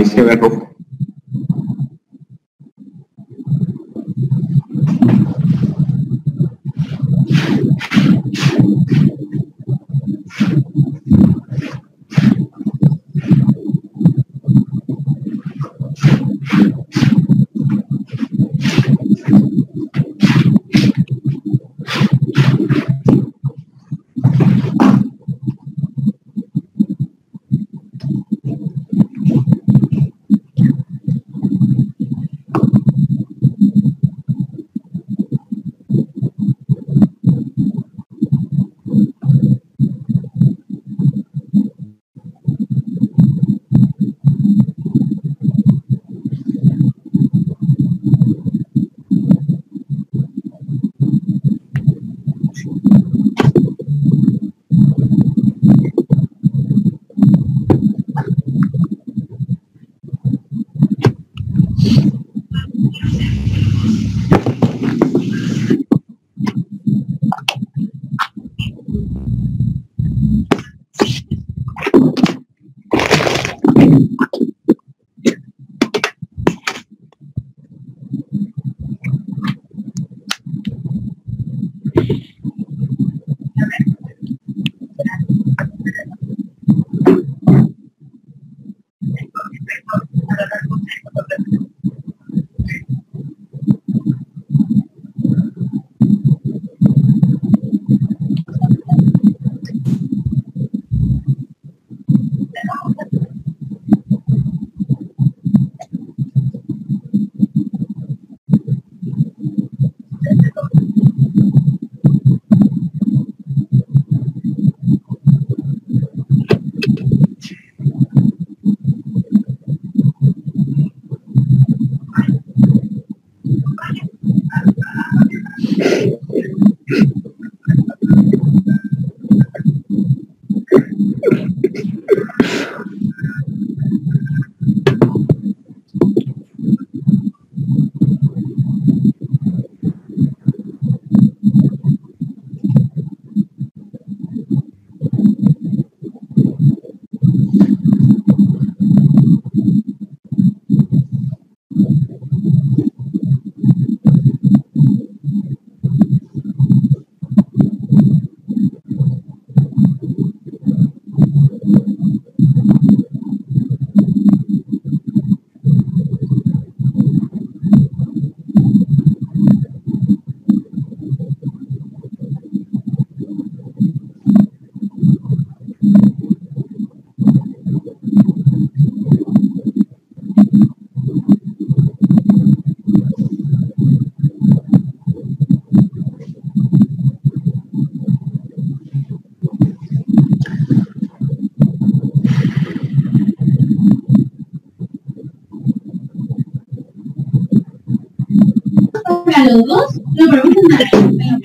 ahí se ve rojo. Para los dos, lo preguntan a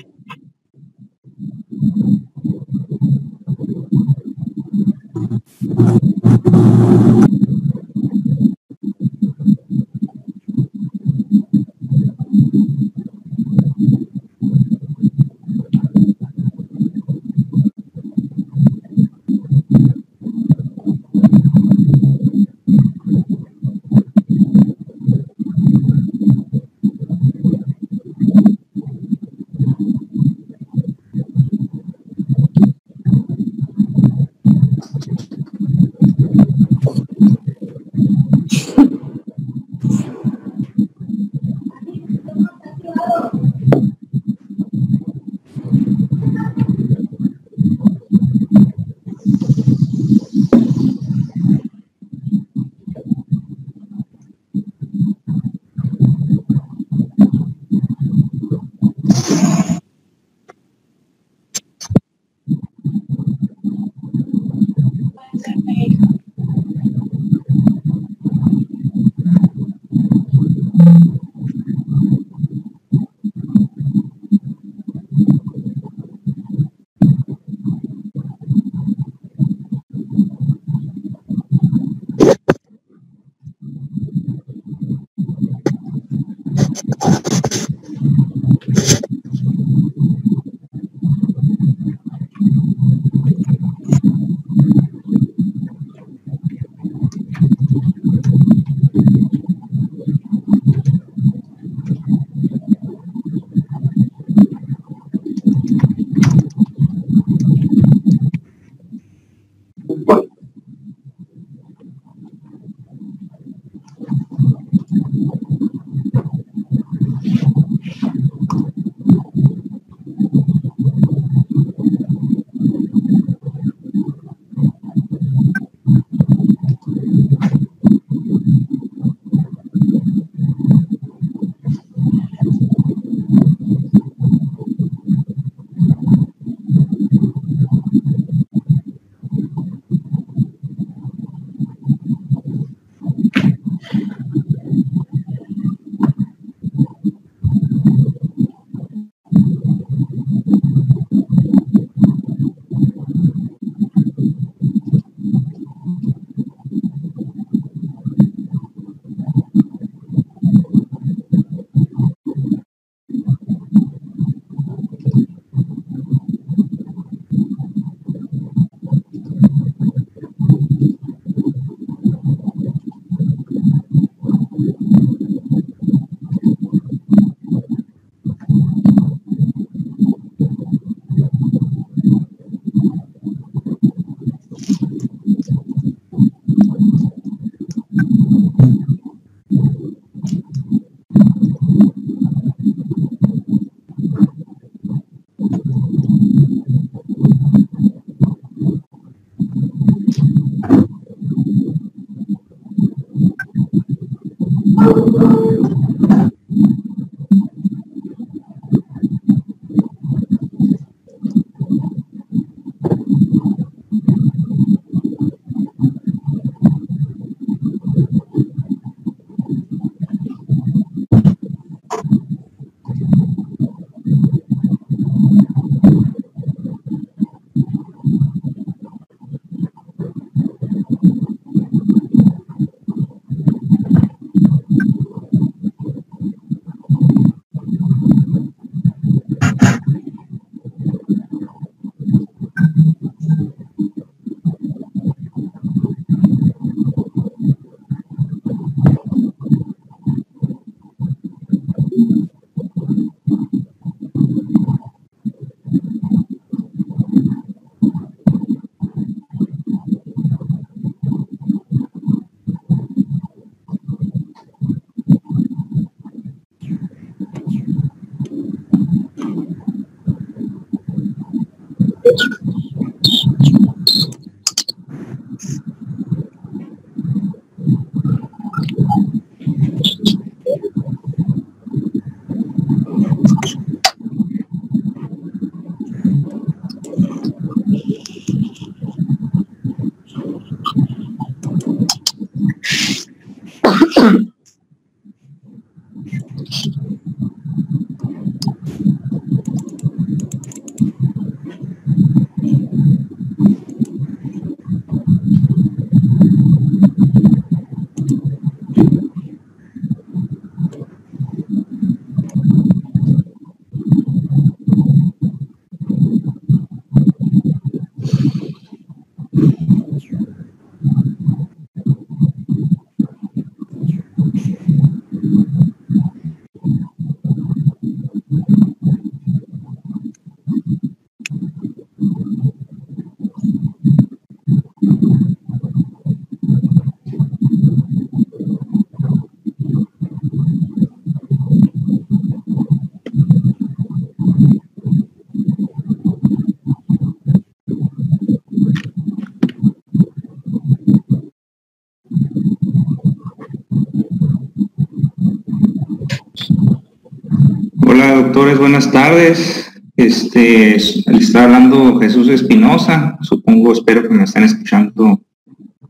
Hola, doctores, buenas tardes. Le está hablando Jesús Espinosa. Supongo, espero que me están escuchando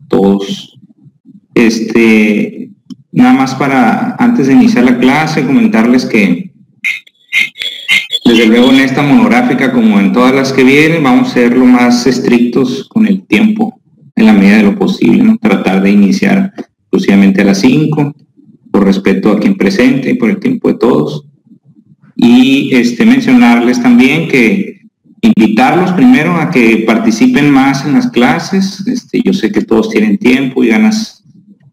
todos. Nada más para, antes de iniciar la clase, comentarles que desde luego en esta monográfica, como en todas las que vienen, vamos a ser lo más estrictos con el tiempo, en la medida de lo posible, ¿no? Tratar de iniciar exclusivamente a las 5, por respeto a quien presente y por el tiempo de todos. Y mencionarles también que invitarlos primero a que participen más en las clases. Yo sé que todos tienen tiempo y ganas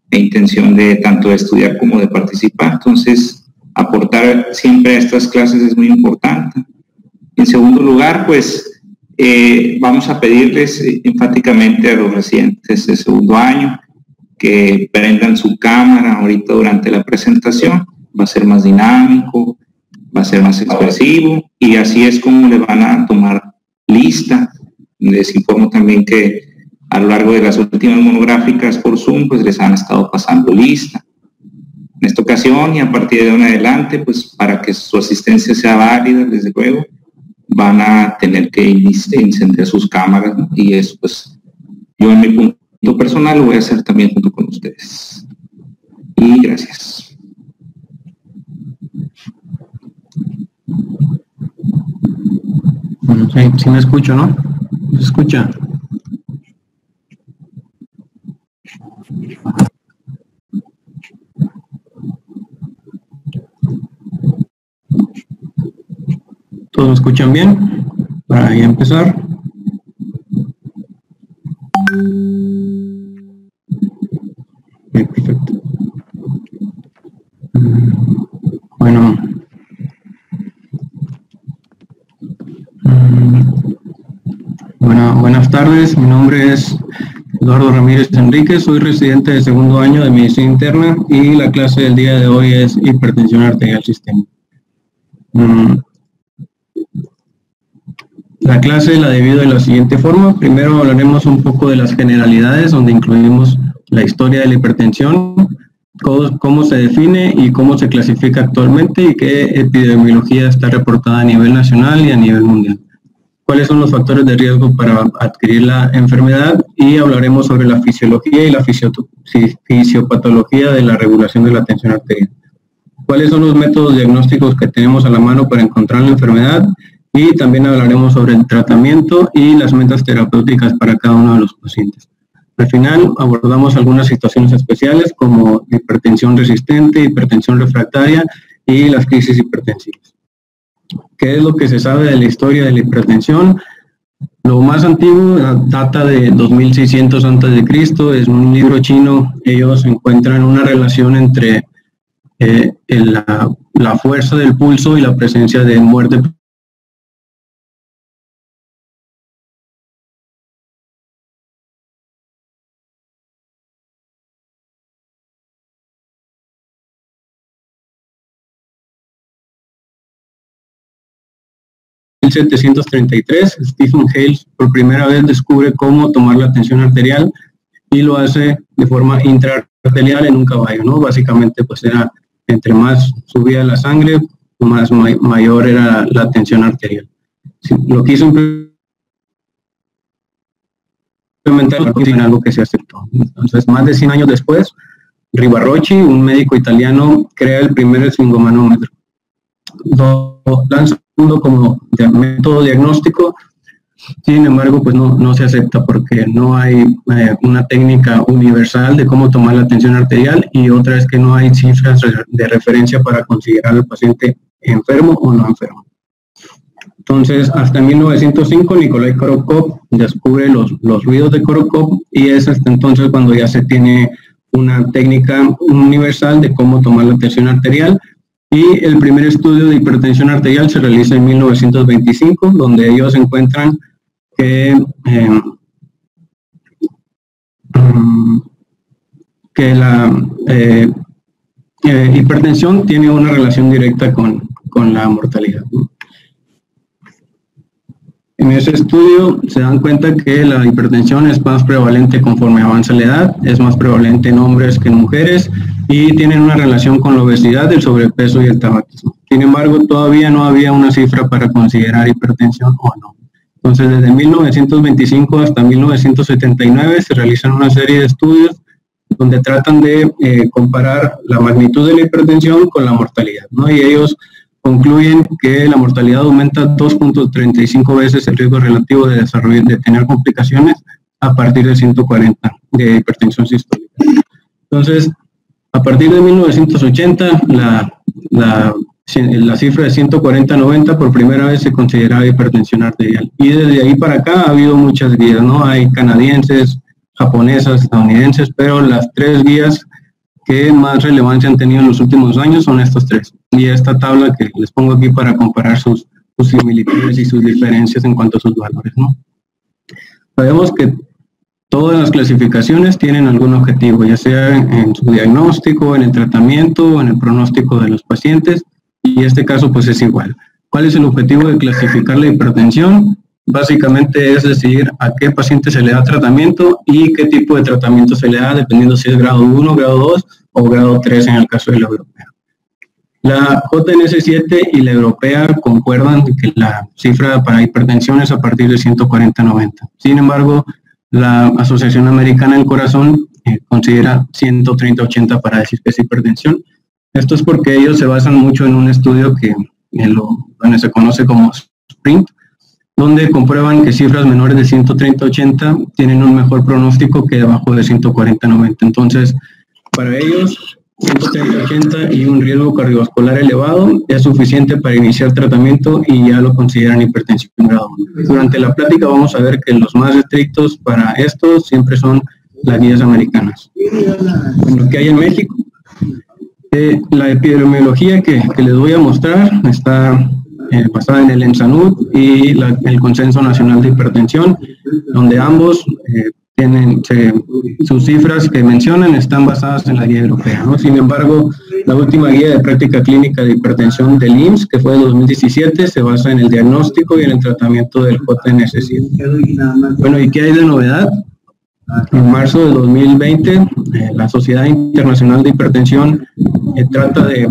e intención de tanto de estudiar como de participar, entonces aportar siempre a estas clases es muy importante. En segundo lugar, pues vamos a pedirles enfáticamente a los residentes de segundo año que prendan su cámara ahorita durante la presentación. Va a ser más dinámico, va a ser más expresivo, y así es como le van a tomar lista. Les informo también que a lo largo de las últimas monográficas por Zoom, pues les han estado pasando lista. En esta ocasión y a partir de ahora en adelante, pues para que su asistencia sea válida, desde luego, van a tener que encender sus cámaras, ¿no? Y eso, pues, yo en mi punto personal lo voy a hacer también junto con ustedes. Y gracias. Sí me escucho, ¿no? ¿Se escucha? ¿Todos me escuchan bien? Para ya empezar. Perfecto. Bueno. Buenas tardes, mi nombre es Eduardo Ramírez Enríquez, soy residente de segundo año de medicina interna y la clase del día de hoy es hipertensión arterial sistémica. La clase la divido de la siguiente forma. Primero hablaremos un poco de las generalidades, donde incluimos la historia de la hipertensión, cómo se define y cómo se clasifica actualmente y qué epidemiología está reportada a nivel nacional y a nivel mundial. Cuáles son los factores de riesgo para adquirir la enfermedad, y hablaremos sobre la fisiología y la fisiopatología de la regulación de la tensión arterial. Cuáles son los métodos diagnósticos que tenemos a la mano para encontrar la enfermedad, y también hablaremos sobre el tratamiento y las metas terapéuticas para cada uno de los pacientes. Al final abordamos algunas situaciones especiales como hipertensión resistente, hipertensión refractaria y las crisis hipertensivas. ¿Qué es lo que se sabe de la historia de la hipertensión? Lo más antiguo data de 2600 a.C., es un libro chino. Ellos encuentran una relación entre la fuerza del pulso y la presencia de muerte . 1733, Stephen Hales por primera vez descubre cómo tomar la tensión arterial y lo hace de forma intraarterial en un caballo, ¿no? Básicamente, pues era entre más subía la sangre, más mayor era la tensión arterial. Sí, lo que hizo implementar en algo que se aceptó. Entonces, más de 100 años después, Rivarocci, un médico italiano, crea el primer esfingomanómetro. Lo lanza como método diagnóstico, sin embargo, pues no se acepta porque no hay una técnica universal de cómo tomar la tensión arterial, y otra es que no hay cifras de referencia para considerar al paciente enfermo o no enfermo. Entonces, hasta 1905, Nikolai Korokov descubre los ruidos de Korokov, y es hasta entonces cuando ya se tiene una técnica universal de cómo tomar la tensión arterial. Y el primer estudio de hipertensión arterial se realiza en 1925, donde ellos encuentran que la hipertensión tiene una relación directa con la mortalidad, ¿no? En ese estudio se dan cuenta que la hipertensión es más prevalente conforme avanza la edad, es más prevalente en hombres que en mujeres, y tienen una relación con la obesidad, el sobrepeso y el tabaquismo. Sin embargo, todavía no había una cifra para considerar hipertensión o no. Entonces, desde 1925 hasta 1979 se realizan una serie de estudios donde tratan de comparar la magnitud de la hipertensión con la mortalidad, ¿no? Y ellos concluyen que la mortalidad aumenta 2.35 veces el riesgo relativo de tener complicaciones a partir de 140 de hipertensión sistólica. Entonces, a partir de 1980, la cifra de 140-90 por primera vez se consideraba hipertensión arterial. Y desde ahí para acá ha habido muchas guías, ¿no? Hay canadienses, japonesas, estadounidenses, pero las 3 guías que más relevancia han tenido en los últimos años son estos 3. Y esta tabla que les pongo aquí para comparar sus similitudes y sus diferencias en cuanto a sus valores, ¿no? Sabemos que todas las clasificaciones tienen algún objetivo, ya sea en su diagnóstico, en el tratamiento o en el pronóstico de los pacientes, y este caso pues es igual. ¿Cuál es el objetivo de clasificar la hipertensión? Básicamente es decidir a qué paciente se le da tratamiento y qué tipo de tratamiento se le da, dependiendo si es grado 1, grado 2 o grado 3 en el caso de la europea. La JNS7 y la europea concuerdan que la cifra para hipertensión es a partir de 140-90. Sin embargo, la Asociación Americana del Corazón considera 130-80 para decir que es hipertensión. Esto es porque ellos se basan mucho en un estudio que se conoce como SPRINT, donde comprueban que cifras menores de 130-80 tienen un mejor pronóstico que debajo de 140-90. Entonces, para ellos, 130-80 y un riesgo cardiovascular elevado es suficiente para iniciar tratamiento y ya lo consideran hipertensión grado 1. Durante la plática vamos a ver que los más estrictos para esto siempre son las guías americanas. Bueno, ¿qué hay en México? La epidemiología que les voy a mostrar está basada en el ENSANUD y el Consenso Nacional de Hipertensión, donde ambos sus cifras que mencionan están basadas en la guía europea, ¿no? Sin embargo, la última guía de práctica clínica de hipertensión del IMSS, que fue de 2017, se basa en el diagnóstico y en el tratamiento del JNS7. Bueno, ¿y qué hay de novedad? En marzo de 2020, la Sociedad Internacional de Hipertensión trata de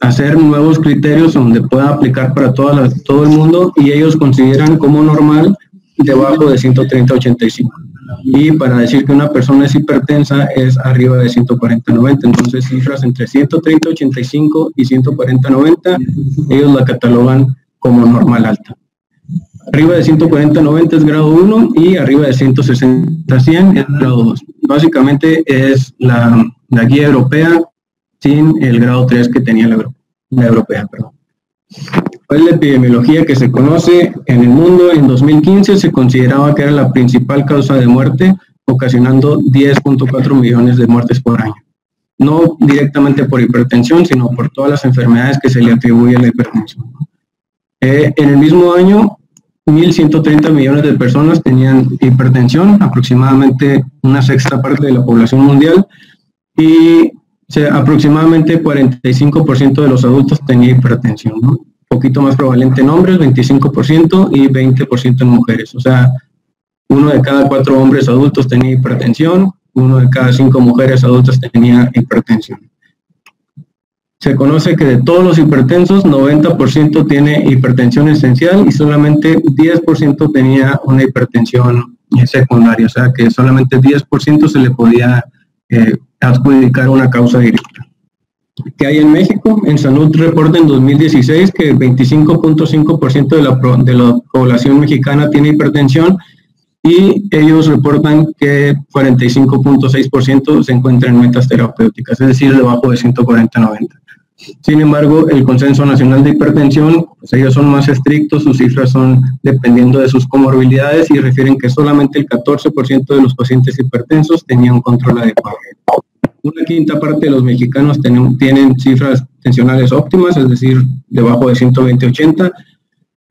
hacer nuevos criterios donde pueda aplicar para todo el mundo, y ellos consideran como normal debajo de 130-85. Y para decir que una persona es hipertensa es arriba de 140-90. Entonces, cifras entre 130-85 y 140-90, ellos la catalogan como normal alta. Arriba de 140-90 es grado 1 y arriba de 160-100 es grado 2. Básicamente es la guía europea sin el grado 3 que tenía la europea. Perdón. ¿Cuál es la epidemiología que se conoce en el mundo? En 2015 se consideraba que era la principal causa de muerte, ocasionando 10.4 millones de muertes por año. No directamente por hipertensión, sino por todas las enfermedades que se le atribuye a la hipertensión. En el mismo año, 1.130 millones de personas tenían hipertensión, aproximadamente una sexta parte de la población mundial, y aproximadamente 45% de los adultos tenía hipertensión, ¿no? Un poquito más prevalente en hombres, 25%, y 20% en mujeres. O sea, 1 de cada 4 hombres adultos tenía hipertensión, 1 de cada 5 mujeres adultas tenía hipertensión. Se conoce que de todos los hipertensos, 90% tiene hipertensión esencial y solamente 10% tenía una hipertensión secundaria, o sea que solamente 10% se le podía adjudicar una causa directa. ¿Qué hay en México? En Salud reporta en 2016 que el 25.5% de la población mexicana tiene hipertensión, y ellos reportan que 45.6% se encuentra en metas terapéuticas, es decir, debajo de 140-90. Sin embargo, el Consenso Nacional de Hipertensión, pues ellos son más estrictos, sus cifras son dependiendo de sus comorbilidades y refieren que solamente el 14% de los pacientes hipertensos tenían un control adecuado. Una quinta parte de los mexicanos tienen cifras tensionales óptimas, es decir, debajo de 120-80,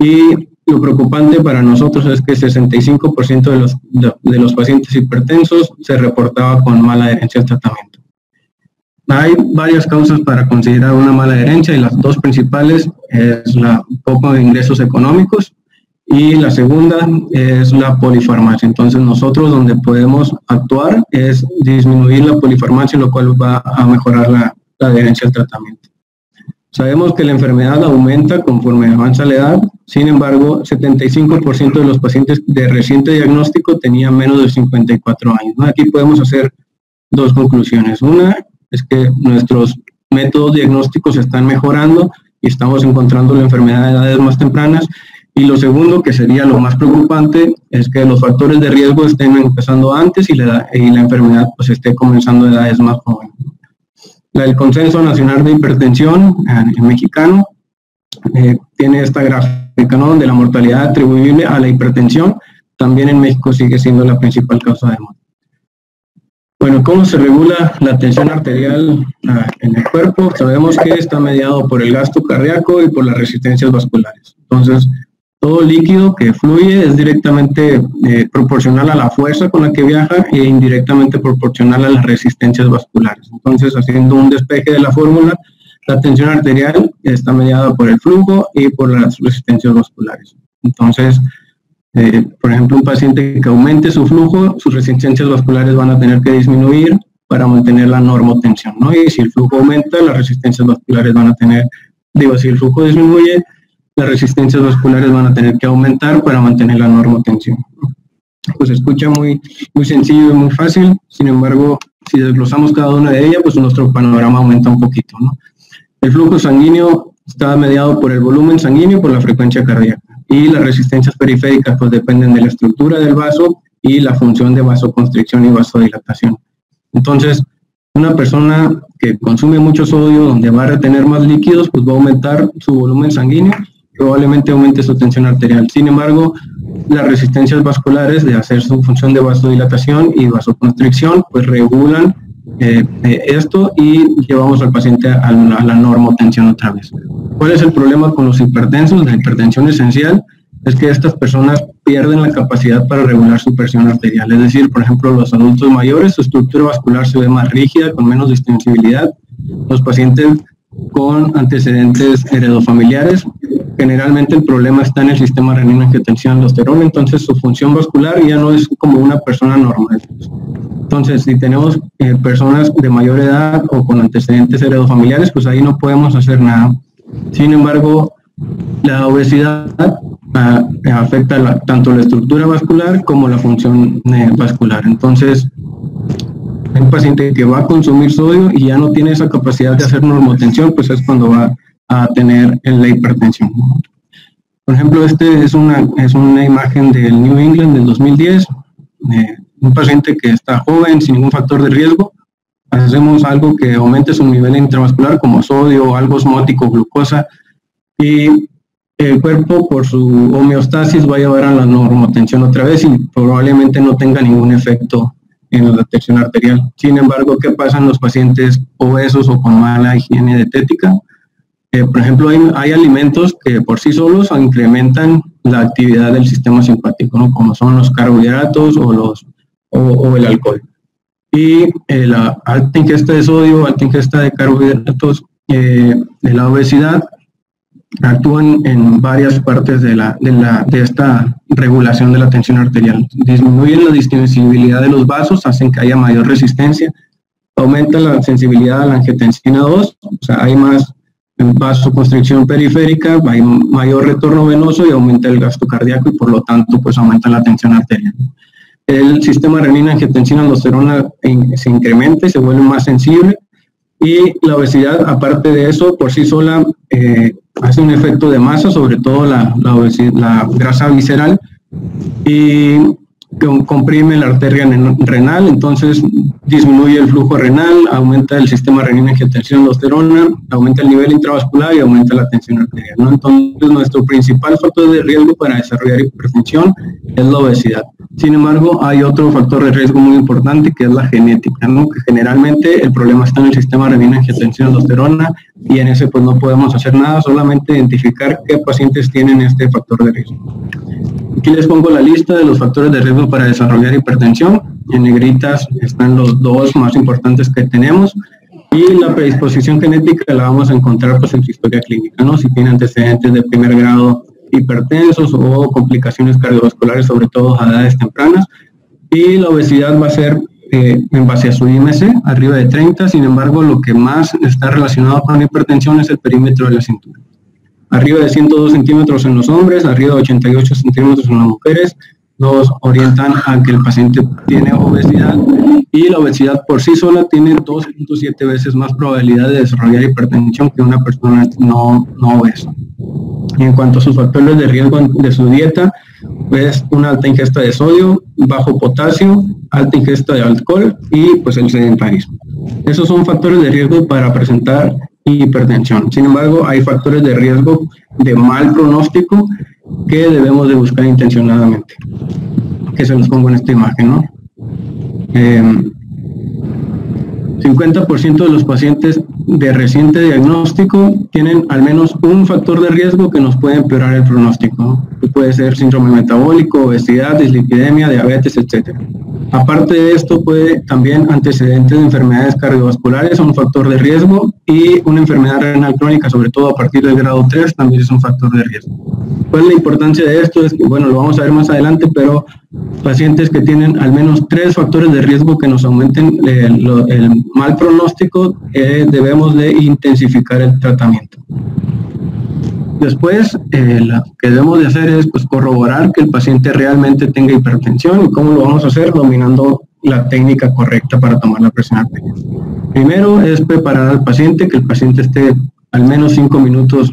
y lo preocupante para nosotros es que 65% de los pacientes hipertensos se reportaba con mala adherencia al tratamiento. Hay varias causas para considerar una mala adherencia, y las dos principales es la poco de ingresos económicos y la segunda es la polifarmacia. Entonces nosotros donde podemos actuar es disminuir la polifarmacia, lo cual va a mejorar la adherencia al tratamiento. Sabemos que la enfermedad aumenta conforme avanza la edad, sin embargo, 75% de los pacientes de reciente diagnóstico tenían menos de 54 años, ¿no? Aquí podemos hacer dos conclusiones. Una es que nuestros métodos diagnósticos están mejorando y estamos encontrando la enfermedad de edades más tempranas. Y lo segundo, que sería lo más preocupante, es que los factores de riesgo estén empezando antes y la enfermedad pues esté comenzando a edades más jóvenes. El Consenso Nacional de Hipertensión en mexicano tiene esta gráfica, ¿no?, de la mortalidad atribuible a la hipertensión. También en México sigue siendo la principal causa de muerte. Bueno, ¿cómo se regula la tensión arterial en el cuerpo? Sabemos que está mediado por el gasto cardíaco y por las resistencias vasculares. Entonces, todo líquido que fluye es directamente proporcional a la fuerza con la que viaja e indirectamente proporcional a las resistencias vasculares. Entonces, haciendo un despeje de la fórmula, la tensión arterial está mediada por el flujo y por las resistencias vasculares. Entonces, por ejemplo, un paciente que aumente su flujo, sus resistencias vasculares van a tener que disminuir para mantener la normotensión, ¿no? Y si el flujo aumenta, las resistencias vasculares van a tener, si el flujo disminuye, las resistencias vasculares van a tener que aumentar para mantener la normotensión. Pues se escucha muy sencillo y muy fácil, sin embargo, si desglosamos cada una de ellas, pues nuestro panorama aumenta un poquito, ¿no? El flujo sanguíneo está mediado por el volumen sanguíneo y por la frecuencia cardíaca. Y las resistencias periféricas pues dependen de la estructura del vaso y la función de vasoconstricción y vasodilatación. Entonces, una persona que consume mucho sodio, donde va a retener más líquidos, pues va a aumentar su volumen sanguíneo, probablemente aumente su tensión arterial. Sin embargo, las resistencias vasculares de hacer su función de vasodilatación y vasoconstricción, pues regulan esto y llevamos al paciente a la normotensión otra vez. ¿Cuál es el problema con los hipertensos? La hipertensión esencial es que estas personas pierden la capacidad para regular su presión arterial. Es decir, por ejemplo, los adultos mayores, su estructura vascular se ve más rígida, con menos distensibilidad. Los pacientes con antecedentes heredofamiliares, generalmente el problema está en el sistema renina-angiotensina-aldosterona, entonces su función vascular ya no es como una persona normal. Entonces, si tenemos personas de mayor edad o con antecedentes heredofamiliares, pues ahí no podemos hacer nada. Sin embargo, la obesidad afecta tanto la estructura vascular como la función vascular. Entonces, hay un paciente que va a consumir sodio y ya no tiene esa capacidad de hacer normotensión, pues es cuando va a tener la hipertensión. Por ejemplo, este es una imagen del New England del 2010, un paciente que está joven, sin ningún factor de riesgo. Hacemos algo que aumente su nivel intravascular, como sodio, algo osmótico, glucosa, y el cuerpo, por su homeostasis, va a llevar a la normotensión otra vez y probablemente no tenga ningún efecto en la tensión arterial. Sin embargo, ¿qué pasa en los pacientes obesos o con mala higiene dietética? Por ejemplo, hay alimentos que por sí solos incrementan la actividad del sistema simpático, ¿no?, como son los carbohidratos o el alcohol. Y la alta ingesta de sodio, alta ingesta de carbohidratos, de la obesidad, actúan en varias partes de esta regulación de la tensión arterial. Disminuyen la distensibilidad de los vasos, hacen que haya mayor resistencia, aumenta la sensibilidad a la angiotensina 2, o sea, hay más vasoconstricción periférica, hay mayor retorno venoso y aumenta el gasto cardíaco y por lo tanto pues aumenta la tensión arterial. El sistema renina-angiotensina-aldosterona se incrementa y se vuelve más sensible, y la obesidad, aparte de eso, por sí sola hace un efecto de masa, sobre todo la grasa visceral, y comprime la arteria renal, entonces disminuye el flujo renal, aumenta el sistema renina-angiotensina-aldosterona, aumenta el nivel intravascular y aumenta la tensión arterial, ¿no? Entonces, nuestro principal factor de riesgo para desarrollar hipertensión es la obesidad. Sin embargo, hay otro factor de riesgo muy importante, que es la genética, ¿no?, que generalmente el problema está en el sistema renina-angiotensina-aldosterona y en ese pues no podemos hacer nada, solamente identificar qué pacientes tienen este factor de riesgo. Aquí les pongo la lista de los factores de riesgo para desarrollar hipertensión. En negritas están los dos más importantes que tenemos, y la predisposición genética la vamos a encontrar pues en su historia clínica, ¿no?, si tiene antecedentes de primer grado hipertensos o complicaciones cardiovasculares, sobre todo a edades tempranas. Y la obesidad va a ser en base a su IMC, arriba de 30. Sin embargo, lo que más está relacionado con la hipertensión es el perímetro de la cintura. Arriba de 102 centímetros en los hombres, arriba de 88 centímetros en las mujeres, nos orientan a que el paciente tiene obesidad, y la obesidad por sí sola tiene 2.7 veces más probabilidad de desarrollar hipertensión que una persona no obesa. Y en cuanto a sus factores de riesgo de su dieta, es una alta ingesta de sodio, bajo potasio, alta ingesta de alcohol y pues el sedentarismo. Esos son factores de riesgo para presentar hipertensión. Sin embargo, hay factores de riesgo de mal pronóstico que debemos de buscar intencionadamente, que se los pongo en esta imagen, ¿no? 50% de los pacientes de reciente diagnóstico tienen al menos un factor de riesgo que nos puede empeorar el pronóstico, ¿no? Que puede ser síndrome metabólico, obesidad, dislipidemia, diabetes, etc. Aparte de esto, puede también antecedentes de enfermedades cardiovasculares son un factor de riesgo, y una enfermedad renal crónica, sobre todo a partir del grado 3, también es un factor de riesgo. ¿Cuál es la importancia de esto? Es que, bueno, lo vamos a ver más adelante, pero pacientes que tienen al menos 3 factores de riesgo que nos aumenten el mal pronóstico, debemos de intensificar el tratamiento. Después, lo que debemos de hacer es pues, corroborar que el paciente realmente tenga hipertensión. ¿Y cómo lo vamos a hacer? Dominando la técnica correcta para tomar la presión arterial. Primero es preparar al paciente, que el paciente esté al menos 5 minutos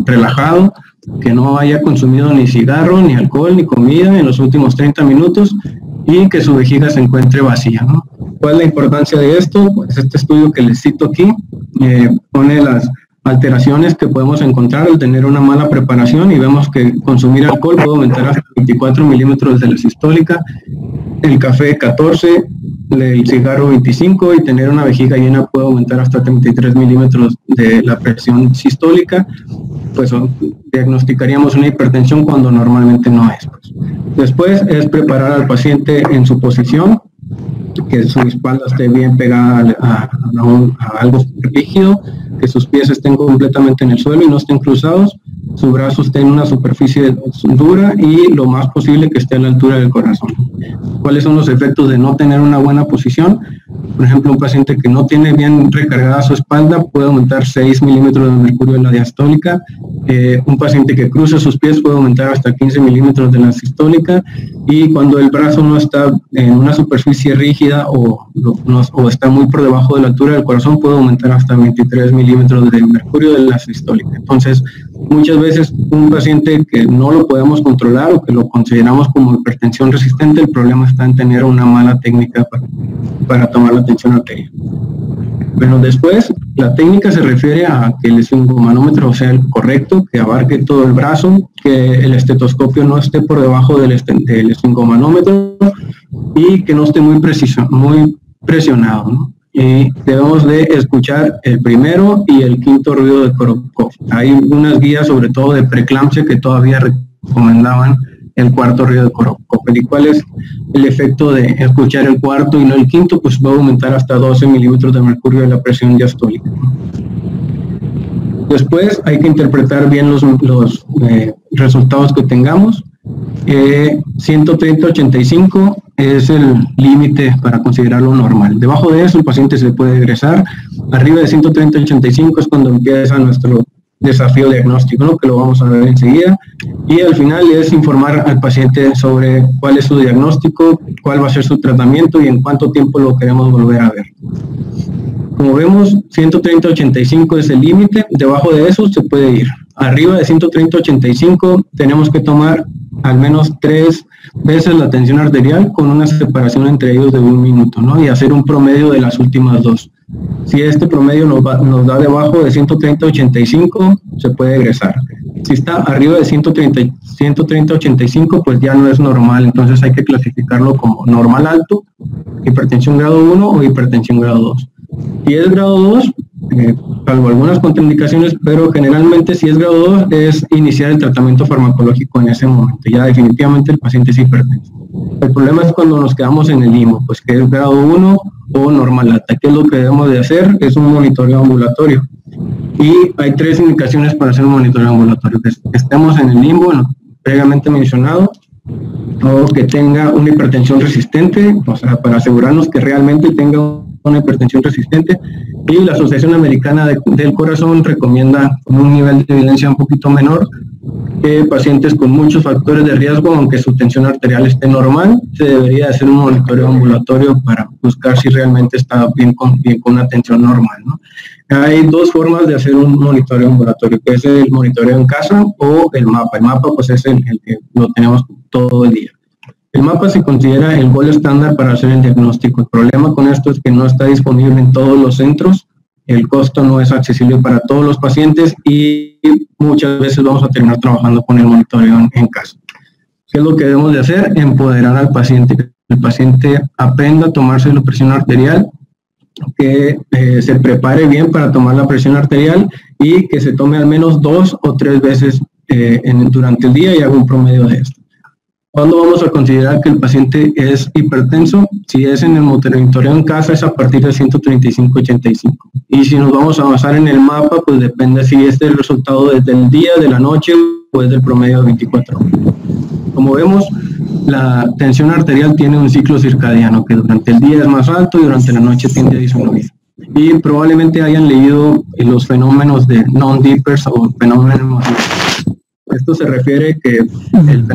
relajado, que no haya consumido ni cigarro, ni alcohol, ni comida en los últimos 30 minutos, y que su vejiga se encuentre vacía, ¿no? ¿Cuál es la importancia de esto? Pues este estudio que les cito aquí pone las alteraciones que podemos encontrar al tener una mala preparación, y vemos que consumir alcohol puede aumentar hasta 24 milímetros de la sistólica, el café 14, el cigarro 25, y tener una vejiga llena puede aumentar hasta 33 milímetros de la presión sistólica. Pues diagnosticaríamos una hipertensión cuando normalmente no es. Pues. Después es preparar al paciente en su posición, que su espalda esté bien pegada a algo rígido, que sus pies estén completamente en el suelo y no estén cruzados, su brazo esté en una superficie dura y lo más posible que esté a la altura del corazón. ¿Cuáles son los efectos de no tener una buena posición? Por ejemplo, un paciente que no tiene bien recargada su espalda puede aumentar 6 milímetros de mercurio en la diastólica. Un paciente que cruza sus pies puede aumentar hasta 15 milímetros de la sistólica, y cuando el brazo no está en una superficie rígida o está muy por debajo de la altura del corazón, puede aumentar hasta 23 milímetros de mercurio de la sistólica. Entonces, muchas veces un paciente que no lo podemos controlar o que lo consideramos como hipertensión resistente, el problema está en tener una mala técnica para tomar la tensión arterial. Bueno, después, la técnica se refiere a que el esfingomanómetro sea el correcto, que abarque todo el brazo, que el estetoscopio no esté por debajo del esfingomanómetro y que no esté muy presionado, ¿no? Y debemos de escuchar el primero y el quinto ruido de Korokov. Hay unas guías, sobre todo de preeclampsia, que todavía recomendaban el cuarto ruido de Korokov. ¿Y cuál es el efecto de escuchar el cuarto y no el quinto? Pues va a aumentar hasta 12 milímetros de mercurio de la presión diastólica. Después hay que interpretar bien los resultados que tengamos. 130-85 es el límite para considerarlo normal. Debajo de eso el paciente se puede egresar. Arriba de 130-85 es cuando empieza nuestro desafío diagnóstico, ¿no? Que lo vamos a ver enseguida. Y al final es informar al paciente sobre cuál es su diagnóstico, cuál va a ser su tratamiento y en cuánto tiempo lo queremos volver a ver. Como vemos, 130-85 es el límite. Debajo de eso se puede ir. Arriba de 130-85 tenemos que tomar al menos 3 veces la tensión arterial con una separación entre ellos de 1 minuto, ¿no? Y hacer un promedio de las últimas 2. Si este promedio nos da debajo de 130-85, se puede egresar. Si está arriba de 130-85, pues ya no es normal, entonces hay que clasificarlo como normal alto, hipertensión grado 1 o hipertensión grado 2. Si es grado 2, salvo algunas contraindicaciones, pero generalmente si es grado 2 es iniciar el tratamiento farmacológico en ese momento. Ya definitivamente el paciente es hipertenso. El problema es cuando nos quedamos en el limbo, pues que es grado 1 o normal alta. ¿Qué es lo que debemos de hacer? Es un monitoreo ambulatorio. Y hay 3 indicaciones para hacer un monitoreo ambulatorio. Que estemos en el limbo, bueno, previamente mencionado, o que tenga una hipertensión resistente, o sea, para asegurarnos que realmente tenga una hipertensión resistente. Y la Asociación Americana del Corazón recomienda con un nivel de evidencia un poquito menor que pacientes con muchos factores de riesgo, aunque su tensión arterial esté normal, se debería hacer un monitoreo ambulatorio para buscar si realmente está bien con una tensión normal, ¿no? Hay dos formas de hacer un monitoreo ambulatorio, que es el monitoreo en casa o el mapa. El mapa pues es el que lo tenemos todo el día. El mapa se considera el gold estándar para hacer el diagnóstico. El problema con esto es que no está disponible en todos los centros, el costo no es accesible para todos los pacientes y muchas veces vamos a terminar trabajando con el monitoreo en casa. ¿Qué es lo que debemos de hacer? Empoderar al paciente, que el paciente aprenda a tomarse la presión arterial, que se prepare bien para tomar la presión arterial y que se tome al menos 2 o 3 veces durante el día y haga un promedio de esto. ¿Cuándo vamos a considerar que el paciente es hipertenso? Si es en el monitoreo en casa es a partir de 135/85. Y si nos vamos a basar en el mapa, pues depende si es el resultado desde el día, de la noche o desde el promedio de 24 horas. Como vemos, la tensión arterial tiene un ciclo circadiano que durante el día es más alto y durante la noche tiende a disminuir. Y probablemente hayan leído los fenómenos de non-dippers o fenómenos. Esto se refiere que el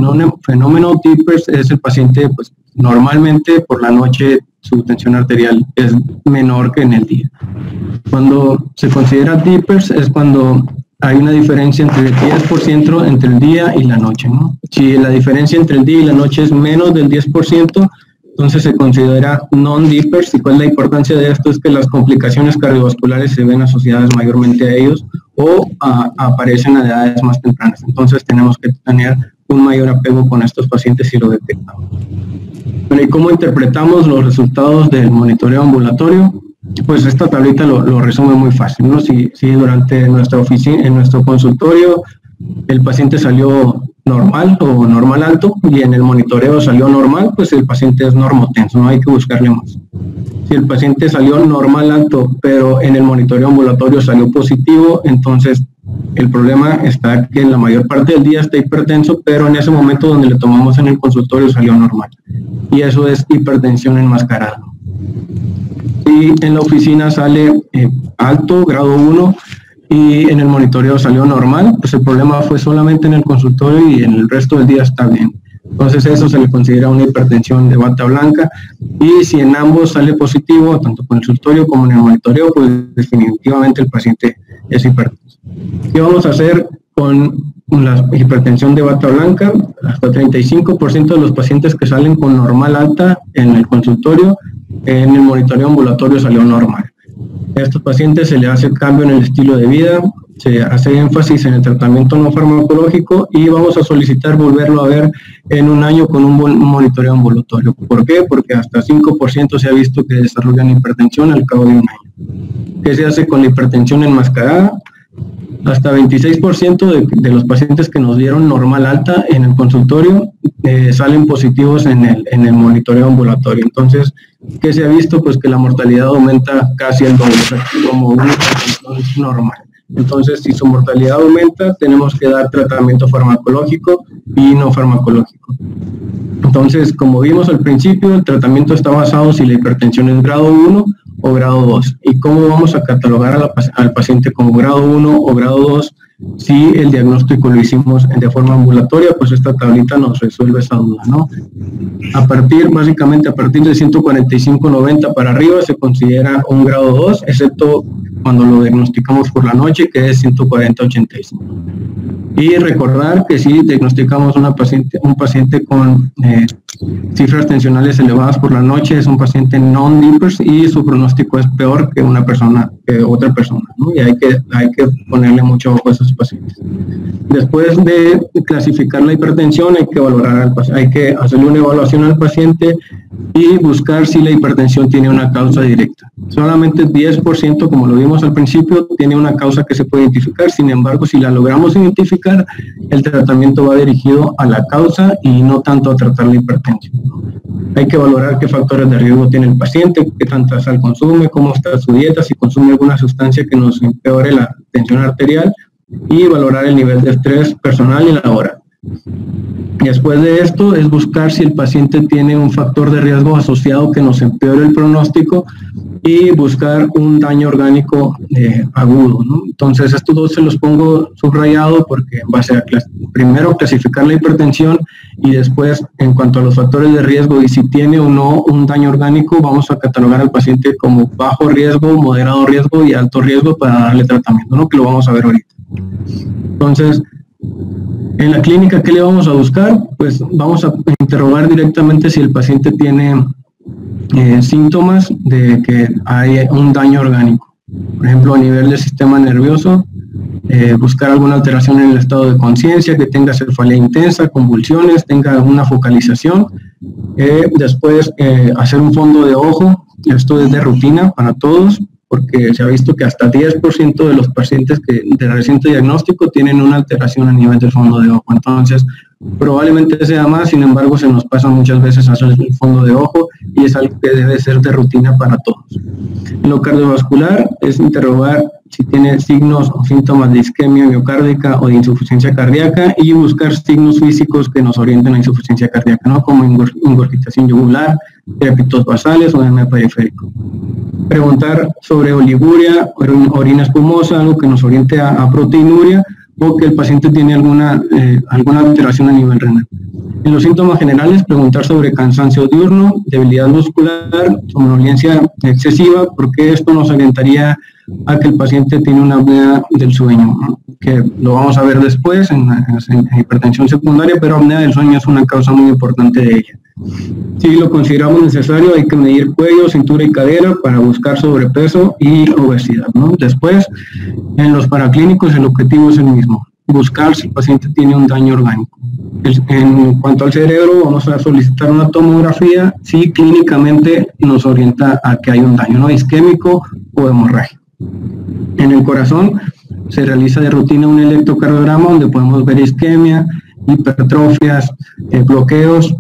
fenómeno dippers es el paciente, pues normalmente por la noche su tensión arterial es menor que en el día. Cuando se considera dippers es cuando hay una diferencia entre el 10% entre el día y la noche, ¿no? Si la diferencia entre el día y la noche es menos del 10%, entonces se considera non-dippers. ¿Y cuál es la importancia de esto? Es que las complicaciones cardiovasculares se ven asociadas mayormente a ellos o aparecen a edades más tempranas. Entonces tenemos que tener un mayor apego con estos pacientes si lo detectamos. Bueno, ¿y cómo interpretamos los resultados del monitoreo ambulatorio? Pues esta tablita lo resume muy fácil, ¿no? Si durante nuestra oficina, en nuestro consultorio, el paciente salió normal o normal alto y en el monitoreo salió normal, pues el paciente es normotenso, no hay que buscarle más. Si el paciente salió normal alto, pero en el monitoreo ambulatorio salió positivo, entonces el problema está que la mayor parte del día está hipertenso, pero en ese momento donde le tomamos en el consultorio salió normal. Y eso es hipertensión enmascarada. Y en la oficina sale alto, grado 1, y en el monitoreo salió normal, pues el problema fue solamente en el consultorio y en el resto del día está bien. Entonces eso se le considera una hipertensión de bata blanca, y si en ambos sale positivo, tanto con el consultorio como en el monitoreo, pues definitivamente el paciente es hipertenso. ¿Qué vamos a hacer con la hipertensión de bata blanca? Hasta 35% de los pacientes que salen con normal alta en el consultorio, en el monitoreo ambulatorio salió normal. A estos pacientes se le hace cambio en el estilo de vida, se hace énfasis en el tratamiento no farmacológico y vamos a solicitar volverlo a ver en un año con un buen monitoreo ambulatorio. ¿Por qué? Porque hasta 5% se ha visto que desarrollan hipertensión al cabo de un año. ¿Qué se hace con la hipertensión enmascarada? Hasta 26% de los pacientes que nos dieron normal alta en el consultorio salen positivos en el monitoreo ambulatorio. Entonces, ¿qué se ha visto? Pues que la mortalidad aumenta casi el doble, como una hipertensión normal. Entonces, si su mortalidad aumenta, tenemos que dar tratamiento farmacológico y no farmacológico. Entonces, como vimos al principio, el tratamiento está basado si la hipertensión es grado 1 o grado 2. ¿Y cómo vamos a catalogar al paciente como grado 1 o grado 2? Si el diagnóstico lo hicimos de forma ambulatoria, pues esta tablita nos resuelve esa duda, ¿no? Básicamente a partir de 145/90 para arriba se considera un grado 2, excepto cuando lo diagnosticamos por la noche, que es 140/85. Y recordar que si diagnosticamos un paciente con cifras tensionales elevadas por la noche, es un paciente non-dippers y su pronóstico es peor que otra persona, ¿no? Y hay que ponerle mucho ojo a esos pacientes. Después de clasificar la hipertensión, hay que hacerle una evaluación al paciente y buscar si la hipertensión tiene una causa directa. Solamente 10%, como lo vimos al principio, tiene una causa que se puede identificar. Sin embargo, si la logramos identificar, el tratamiento va dirigido a la causa y no tanto a tratar la hipertensión. Hay que valorar qué factores de riesgo tiene el paciente, qué tanta sal consume, cómo está su dieta, si consume alguna sustancia que nos empeore la tensión arterial, y valorar el nivel de estrés personal y laboral. Después de esto es buscar si el paciente tiene un factor de riesgo asociado que nos empeore el pronóstico y buscar un daño orgánico agudo, ¿no? Entonces estos dos se los pongo subrayado porque va a ser primero clasificar la hipertensión y después en cuanto a los factores de riesgo y si tiene o no un daño orgánico vamos a catalogar al paciente como bajo riesgo, moderado riesgo y alto riesgo para darle tratamiento, ¿no? Que lo vamos a ver ahorita. Entonces, en la clínica, ¿qué le vamos a buscar? Pues vamos a interrogar directamente si el paciente tiene síntomas de que hay un daño orgánico. Por ejemplo, a nivel del sistema nervioso, buscar alguna alteración en el estado de conciencia, que tenga cefalea intensa, convulsiones, tenga una focalización. Después, hacer un fondo de ojo. Esto es de rutina para todos, porque se ha visto que hasta 10% de los pacientes de reciente diagnóstico tienen una alteración a nivel del fondo de ojo. Entonces, probablemente sea más, sin embargo, se nos pasa muchas veces hacer el fondo de ojo y es algo que debe ser de rutina para todos. En lo cardiovascular es interrogar si tiene signos o síntomas de isquemia miocárdica o de insuficiencia cardíaca y buscar signos físicos que nos orienten a insuficiencia cardíaca, ¿no? Como ingurgitación yugular, crépitos basales o edema periférico. Preguntar sobre oliguria, orina espumosa, algo que nos oriente a proteinuria o que el paciente tiene alguna alteración a nivel renal. En los síntomas generales, preguntar sobre cansancio diurno, debilidad muscular, somnolencia excesiva, porque esto nos orientaría a que el paciente tiene una apnea del sueño, ¿no? Que lo vamos a ver después en hipertensión secundaria, pero apnea del sueño es una causa muy importante de ella. Si lo consideramos necesario, hay que medir cuello, cintura y cadera para buscar sobrepeso y obesidad, ¿no? Después, en los paraclínicos, el objetivo es el mismo, buscar si el paciente tiene un daño orgánico. En cuanto al cerebro, vamos a solicitar una tomografía si clínicamente nos orienta a que hay un daño, ¿no? Isquémico o hemorrágico. En el corazón se realiza de rutina un electrocardiograma donde podemos ver isquemia, hipertrofias, bloqueos,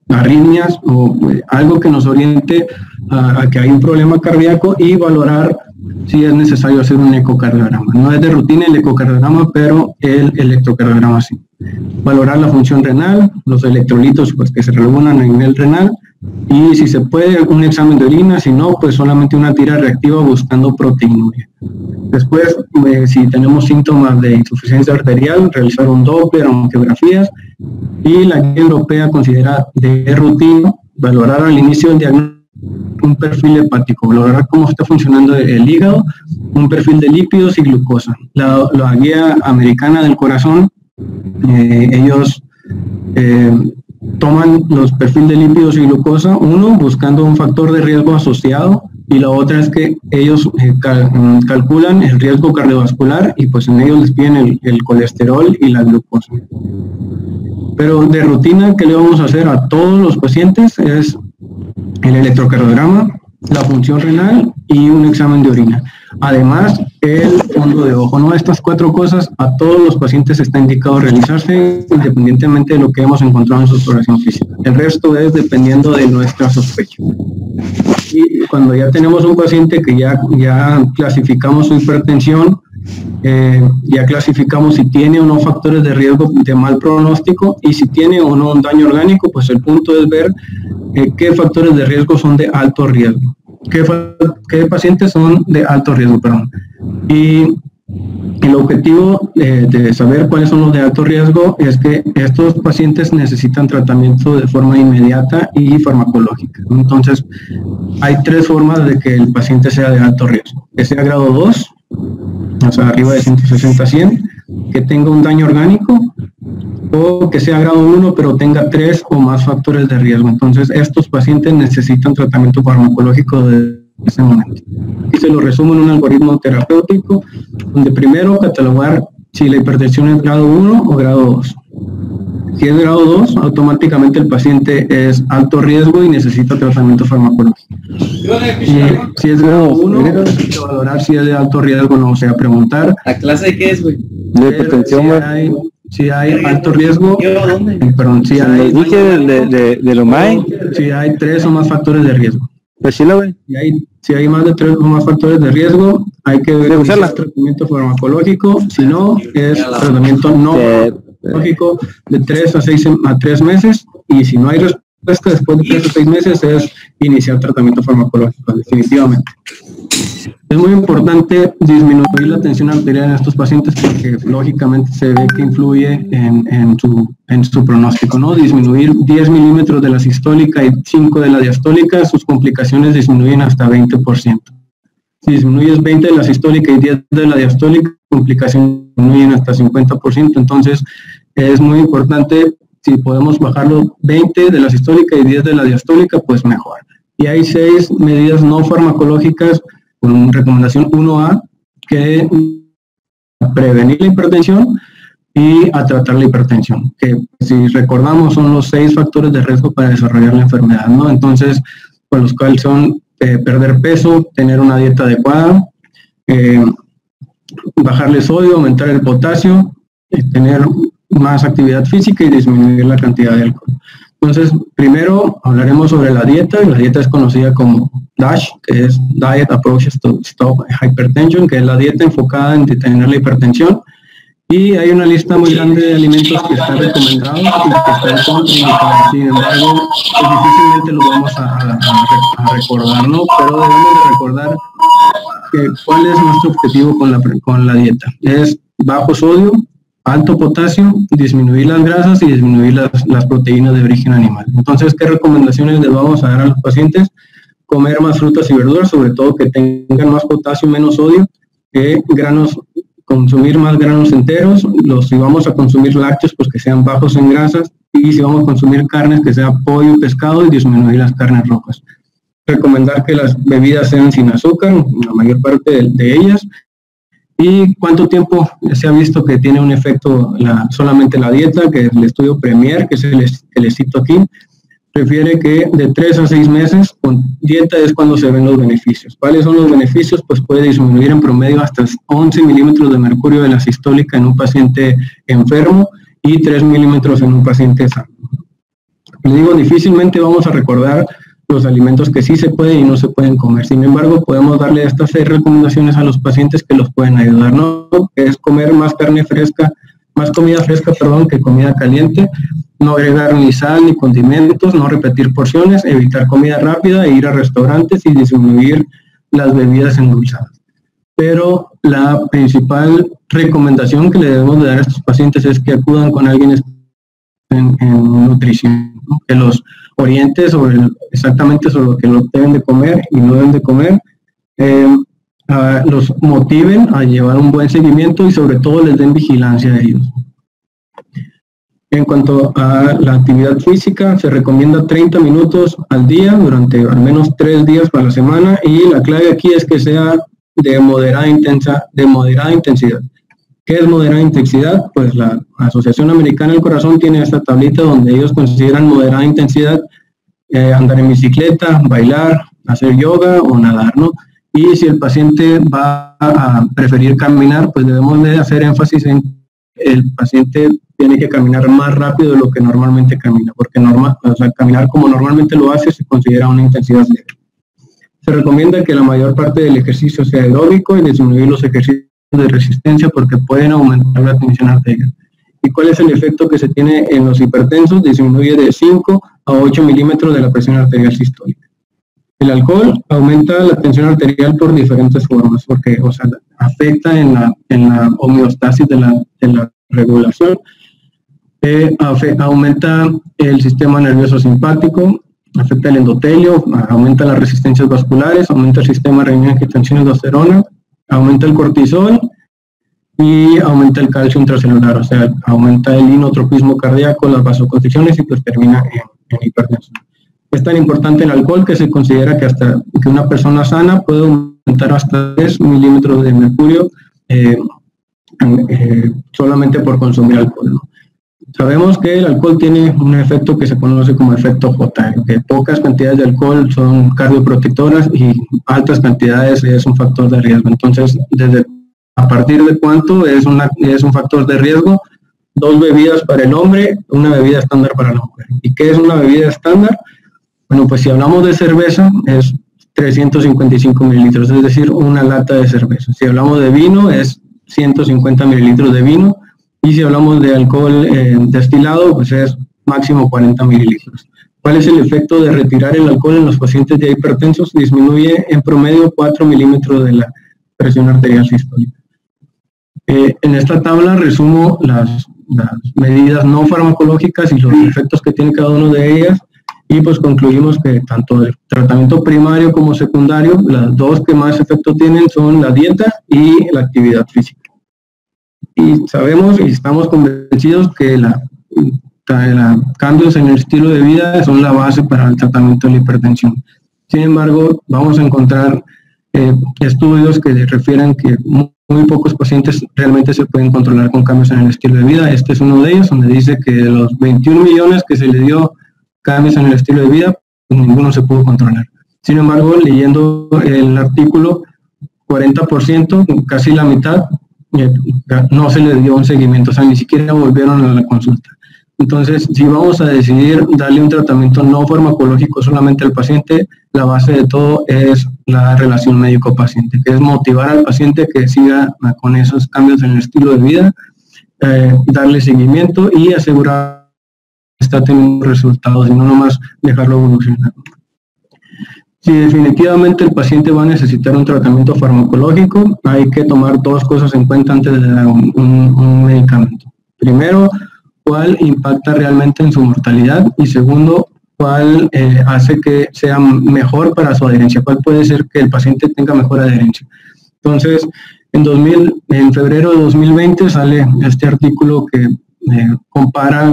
arritmias o algo que nos oriente a que hay un problema cardíaco y valorar si es necesario hacer un ecocardiograma. No es de rutina el ecocardiograma, pero el electrocardiograma sí. Valorar la función renal, los electrolitos pues, que se regulan a nivel renal y si se puede un examen de orina, si no, pues solamente una tira reactiva buscando proteinuria. Después, si tenemos síntomas de insuficiencia arterial, realizar un Doppler o angiografías y la guía europea considera de rutina valorar al inicio del diagnóstico un perfil hepático, valorar cómo está funcionando el hígado, un perfil de lípidos y glucosa. La guía americana del corazón, ellos toman los perfiles de lípidos y glucosa, uno buscando un factor de riesgo asociado y la otra es que ellos calculan el riesgo cardiovascular y pues en ellos les piden el colesterol y la glucosa. Pero de rutina, ¿qué le vamos a hacer a todos los pacientes? Es el electrocardiograma, la función renal y un examen de orina. Además, el fondo de ojo, ¿no? Estas 4 cosas a todos los pacientes está indicado realizarse independientemente de lo que hemos encontrado en su exploración física. El resto es dependiendo de nuestra sospecha. Y cuando ya tenemos un paciente que ya clasificamos su hipertensión, ya clasificamos si tiene o no factores de riesgo de mal pronóstico y si tiene o no un daño orgánico, pues el punto es ver qué factores de riesgo son de alto riesgo, qué pacientes son de alto riesgo, perdón. Y el objetivo de saber cuáles son los de alto riesgo es que estos pacientes necesitan tratamiento de forma inmediata y farmacológica. Entonces, hay 3 formas de que el paciente sea de alto riesgo. Que sea grado 2, o sea, arriba de 160-100, que tenga un daño orgánico, o que sea grado 1 pero tenga 3 o más factores de riesgo. Entonces estos pacientes necesitan tratamiento farmacológico de ese momento. Y se lo resumo en un algoritmo terapéutico donde primero catalogar si la hipertensión es grado 1 o grado 2. Si es grado 2, automáticamente el paciente es alto riesgo y necesita tratamiento farmacológico. Y si es grado 1, hay que valorar si es de alto riesgo o no, o sea, preguntar. ¿La clase de qué es, güey? De hipertensión, si hay alto riesgo, perdón, si hay... dije de lo más. Si hay 3 o más factores de riesgo. Pues sí, la güey. Si hay más de 3 o más factores de riesgo, hay que ver si es tratamiento farmacológico, si no, es tratamiento no. lógico de 3 a 3 meses, y si no hay respuesta después de 3 a 6 meses es iniciar tratamiento farmacológico, definitivamente. Es muy importante disminuir la tensión arterial en estos pacientes porque lógicamente se ve que influye en su pronóstico, ¿no? Disminuir 10 milímetros de la sistólica y 5 de la diastólica, sus complicaciones disminuyen hasta 20%. Si disminuyes 20 de la sistólica y 10 de la diastólica, complicaciones disminuyen hasta 50%. Entonces es muy importante, si podemos bajarlo 20 de la sistólica y 10 de la diastólica, pues mejor. Y hay 6 medidas no farmacológicas con recomendación 1A, que prevenir la hipertensión y a tratar la hipertensión, que si recordamos son los 6 factores de riesgo para desarrollar la enfermedad, ¿no? Entonces, por los cuales son perder peso, tener una dieta adecuada, bajarle sodio, aumentar el potasio, tener más actividad física y disminuir la cantidad de alcohol. Entonces, primero hablaremos sobre la dieta, y la dieta es conocida como DASH, que es Diet Approaches to Stop Hypertension, que es la dieta enfocada en detener la hipertensión, y hay una lista muy grande de alimentos que están recomendados y que están contraindicados. Sin embargo, pues difícilmente los vamos a recordar, ¿no? Pero debemos de recordar que cuál es nuestro objetivo con la dieta. Es bajo sodio, alto potasio, disminuir las grasas y disminuir las proteínas de origen animal. Entonces, ¿qué recomendaciones les vamos a dar a los pacientes? Comer más frutas y verduras, sobre todo que tengan más potasio y menos sodio, granos, consumir más granos enteros, si vamos a consumir lácteos, pues que sean bajos en grasas, y si vamos a consumir carnes, que sea pollo y pescado, y disminuir las carnes rojas. Recomendar que las bebidas sean sin azúcar, la mayor parte de ellas. ¿Y cuánto tiempo se ha visto que tiene un efecto solamente la dieta? Que el estudio Premier, que es el que les cito aquí, refiere que de 3 a 6 meses con dieta es cuando se ven los beneficios. ¿Cuáles son los beneficios? Pues puede disminuir en promedio hasta 11 milímetros de mercurio de la sistólica en un paciente enfermo y 3 milímetros en un paciente sano. Les digo, difícilmente vamos a recordar los alimentos que sí se pueden y no se pueden comer. Sin embargo, podemos darle estas 6 recomendaciones a los pacientes que los pueden ayudar, ¿no? Que es comer más comida fresca, que comida caliente, no agregar ni sal ni condimentos, no repetir porciones, evitar comida rápida, ir a restaurantes y disminuir las bebidas endulzadas. Pero la principal recomendación que le debemos de dar a estos pacientes es que acudan con alguien en nutrición, ¿no? Que los oriente exactamente sobre lo que deben de comer y no deben de comer, los motiven a llevar un buen seguimiento y sobre todo les den vigilancia a ellos. En cuanto a la actividad física, se recomienda 30 minutos al día durante al menos 3 días para la semana, y la clave aquí es que sea de moderada intensidad. ¿Qué es moderada intensidad? Pues la Asociación Americana del Corazón tiene esta tablita donde ellos consideran moderada intensidad andar en bicicleta, bailar, hacer yoga o nadar, ¿no? Y si el paciente va a preferir caminar, pues debemos de hacer énfasis en el paciente tiene que caminar más rápido de lo que normalmente camina, porque caminar como normalmente lo hace se considera una intensidad leve. Se recomienda que la mayor parte del ejercicio sea aeróbico y disminuir los ejercicios de resistencia porque pueden aumentar la tensión arterial. ¿Y cuál es el efecto que se tiene en los hipertensos? Disminuye de 5 a 8 milímetros de la presión arterial sistólica. El alcohol aumenta la tensión arterial por diferentes formas, porque afecta en la homeostasis de la regulación, aumenta el sistema nervioso simpático, afecta el endotelio, aumenta las resistencias vasculares, aumenta el sistema renina-angiotensina aldosterona, aumenta el cortisol y aumenta el calcio intracelular, o sea, aumenta el inotropismo cardíaco, las vasoconstricciones y pues termina en hipertensión. Es tan importante el alcohol que se considera que una persona sana puede aumentar hasta 3 milímetros de mercurio solamente por consumir alcohol, ¿no? Sabemos que el alcohol tiene un efecto que se conoce como efecto J, que pocas cantidades de alcohol son cardioprotectoras y altas cantidades es un factor de riesgo. Entonces, a partir de cuánto es un factor de riesgo, 2 bebidas para el hombre, 1 bebida estándar para la mujer. ¿Y qué es una bebida estándar? Bueno, pues si hablamos de cerveza, es 355 mililitros, es decir, 1 lata de cerveza. Si hablamos de vino, es 150 mililitros de vino. y si hablamos de alcohol destilado, pues es máximo 40 mililitros. ¿Cuál es el efecto de retirar el alcohol en los pacientes ya hipertensos? Disminuye en promedio 4 milímetros de la presión arterial sistólica. En esta tabla resumo las medidas no farmacológicas y los efectos que tiene cada una de ellas, y pues concluimos que tanto el tratamiento primario como secundario, las dos que más efecto tienen son la dieta y la actividad física. Y sabemos y estamos convencidos que cambios en el estilo de vida son la base para el tratamiento de la hipertensión. Sin embargo, vamos a encontrar estudios que refieren que muy pocos pacientes realmente se pueden controlar con cambios en el estilo de vida. Este es uno de ellos, donde dice que de los 21 millones que se le dio cambios en el estilo de vida, pues ninguno se pudo controlar. Sin embargo, leyendo el artículo, 40%, casi la mitad, no se le dio un seguimiento, o sea, ni siquiera volvieron a la consulta. Entonces, si vamos a decidir darle un tratamiento no farmacológico solamente al paciente, la base de todo es la relación médico-paciente, que es motivar al paciente que siga con esos cambios en el estilo de vida, darle seguimiento y asegurar que está teniendo resultados y no nomás dejarlo evolucionar. Si definitivamente el paciente va a necesitar un tratamiento farmacológico, hay que tomar dos cosas en cuenta antes de dar un medicamento. Primero, cuál impacta realmente en su mortalidad, y segundo, cuál hace que sea mejor para su adherencia, cuál puede ser que el paciente tenga mejor adherencia. Entonces, en febrero de 2020 sale este artículo que compara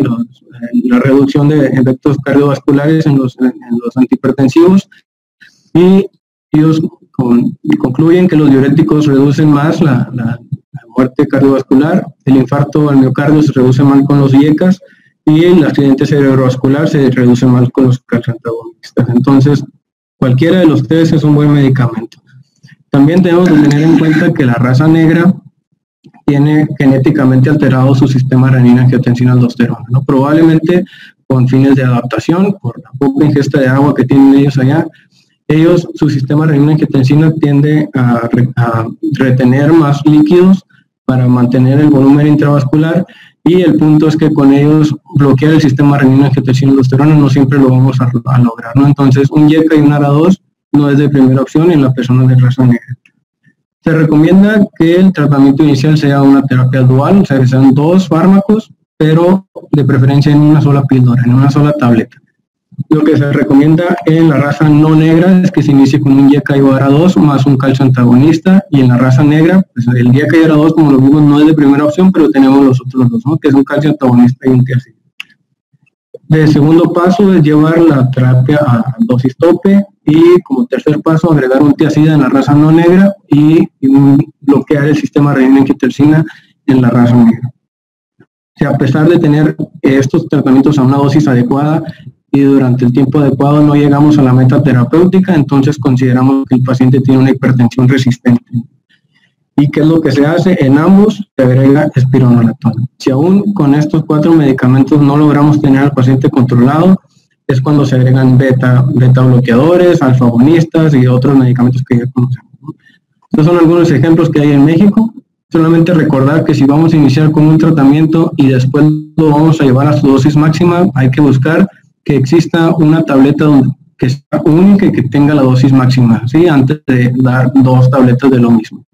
la reducción de efectos cardiovasculares en los antihipertensivos, y ellos concluyen que los diuréticos reducen más la muerte cardiovascular, el infarto al miocardio se reduce mal con los IECAS, y el accidente cerebrovascular se reduce mal con los calciantagonistas. Entonces, cualquiera de los tres es un buen medicamento. También tenemos que tener en cuenta que la raza negra tiene genéticamente alterado su sistema renina-angiotensina-aldosterona, ¿no? Probablemente con fines de adaptación, por la poca ingesta de agua que tienen ellos allá, su sistema renina-angiotensina tiende a retener más líquidos para mantener el volumen intravascular, y el punto es que con ellos bloquear el sistema renina-angiotensina-aldosterona no siempre lo vamos a lograr, ¿no? Entonces, un YECA y un ARA2 no es de primera opción en la persona de raza negra. Se recomienda que el tratamiento inicial sea una terapia dual, o sea, que sean dos fármacos, pero de preferencia en una sola píldora, en una sola tableta. Lo que se recomienda en la raza no negra es que se inicie con un YECA y ARA2 más un calcio antagonista, y en la raza negra, pues el YECA y ARA2, como lo vimos, no es de primera opción, pero tenemos los otros dos, ¿no? Que es un calcio antagonista y un tiazida. El segundo paso es llevar la terapia a dosis tope, y como tercer paso agregar un tiazida en la raza no negra y bloquear el sistema renina-angiotensina en la raza negra. Si a pesar de tener estos tratamientos a una dosis adecuada y durante el tiempo adecuado no llegamos a la meta terapéutica, entonces consideramos que el paciente tiene una hipertensión resistente. ¿Y qué es lo que se hace? En ambos se agrega espironolactona. Si aún con estos 4 medicamentos no logramos tener al paciente controlado, es cuando se agregan beta bloqueadores, alfa agonistas y otros medicamentos que ya conocemos, ¿no? Estos son algunos ejemplos que hay en México. Solamente recordar que si vamos a iniciar con un tratamiento y después lo vamos a llevar a su dosis máxima, hay que buscar que exista una tableta que sea única y que tenga la dosis máxima, ¿sí? Antes de dar 2 tabletas de lo mismo.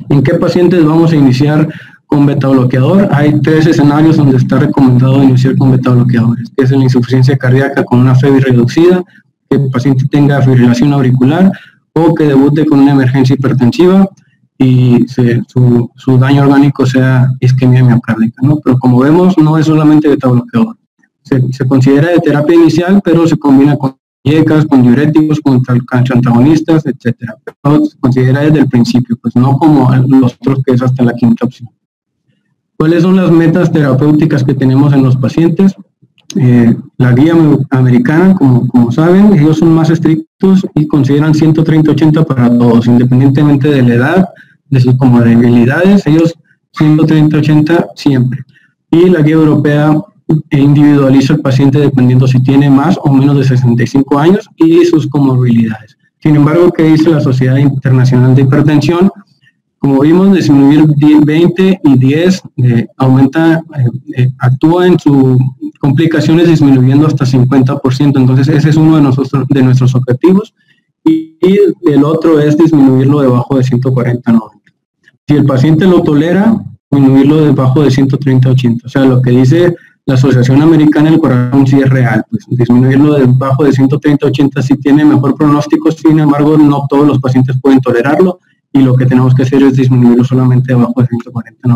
¿En qué pacientes vamos a iniciar con beta bloqueador? Hay 3 escenarios donde está recomendado iniciar con beta bloqueadores, que es la insuficiencia cardíaca con una FEBI reducida, que el paciente tenga fibrilación auricular, o que debute con una emergencia hipertensiva y su daño orgánico sea isquemia miocárdica, ¿no? Pero como vemos, no es solamente beta bloqueador. Se considera de terapia inicial, pero se combina con YECAS, con diuréticos, con calcio antagonistas, etcétera. Pero se considera desde el principio, pues no como los otros, que es hasta la 5ª opción. ¿Cuáles son las metas terapéuticas que tenemos en los pacientes? La guía americana, como saben, ellos son más estrictos y consideran 130-80 para todos, independientemente de la edad, de sus comorbilidades, ellos 130-80 siempre. Y la guía europea individualiza al paciente dependiendo si tiene más o menos de 65 años y sus comorbilidades. Sin embargo, ¿qué dice la Sociedad Internacional de Hipertensión? Como vimos, disminuir 20 y 10 actúa en sus complicaciones disminuyendo hasta 50%. Entonces, ese es uno de nuestros objetivos. Y el otro es disminuirlo debajo de 140-90. Si el paciente lo tolera, disminuirlo debajo de 130-80. O sea, lo que dice la Asociación Americana del Corazón sí es real. Pues disminuirlo debajo de 130-80 sí tiene mejor pronóstico, sin embargo, no todos los pacientes pueden tolerarlo. Y lo que tenemos que hacer es disminuirlo solamente debajo de 140-90.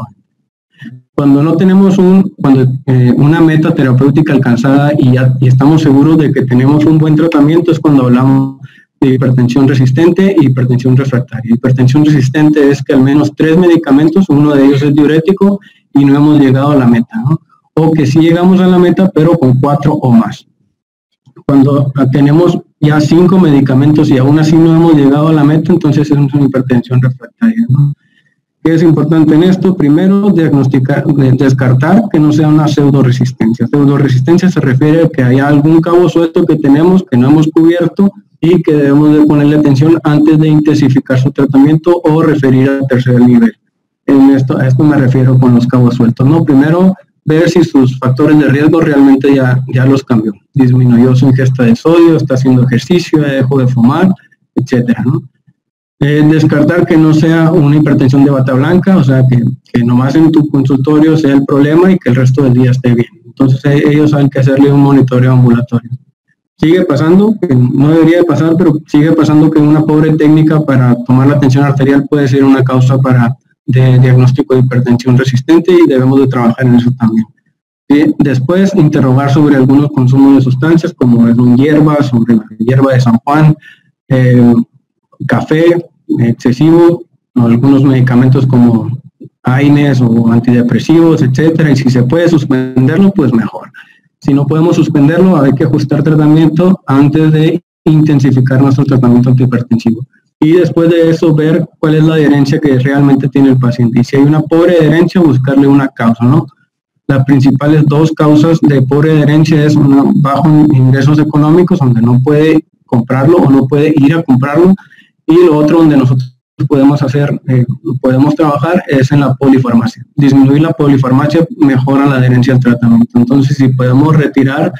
Cuando no tenemos una meta terapéutica alcanzada y estamos seguros de que tenemos un buen tratamiento, es cuando hablamos de hipertensión resistente y hipertensión refractaria. Hipertensión resistente es que al menos 3 medicamentos, uno de ellos es diurético y no hemos llegado a la meta, ¿no? O que sí llegamos a la meta, pero con 4 o más. Cuando tenemos ya 5 medicamentos y aún así no hemos llegado a la meta, entonces es una hipertensión refractaria, ¿no? ¿Qué es importante en esto? Primero, descartar que no sea una pseudoresistencia. Pseudoresistencia se refiere a que haya algún cabo suelto que tenemos que no hemos cubierto y que debemos de ponerle atención antes de intensificar su tratamiento o referir al tercer nivel. A esto me refiero con los cabos sueltos, ¿no? Primero, ver si sus factores de riesgo realmente ya los cambió. Disminuyó su ingesta de sodio, está haciendo ejercicio, dejó de fumar, etcétera, ¿no? Descartar que no sea una hipertensión de bata blanca, o sea, que nomás en tu consultorio sea el problema y que el resto del día esté bien. Entonces ellos hay que hacerle un monitoreo ambulatorio. Sigue pasando, que no debería de pasar, pero sigue pasando que una pobre técnica para tomar la tensión arterial puede ser una causa de diagnóstico de hipertensión resistente y debemos de trabajar en eso también. Después, interrogar sobre algunos consumos de sustancias como hierbas, sobre la hierba de San Juan, café excesivo, algunos medicamentos como AINES o antidepresivos, etcétera, y si se puede suspenderlo, pues mejor. Si no podemos suspenderlo, hay que ajustar tratamiento antes de intensificar nuestro tratamiento antihipertensivo. Y después de eso, ver cuál es la adherencia que realmente tiene el paciente. Y si hay una pobre adherencia, buscarle una causa, ¿no? Las principales 2 causas de pobre adherencia es bajo ingresos económicos, donde no puede comprarlo o no puede ir a comprarlo, y lo otro donde nosotros podemos trabajar es en la polifarmacia. Disminuir la polifarmacia mejora la adherencia al tratamiento. Entonces, si podemos retirar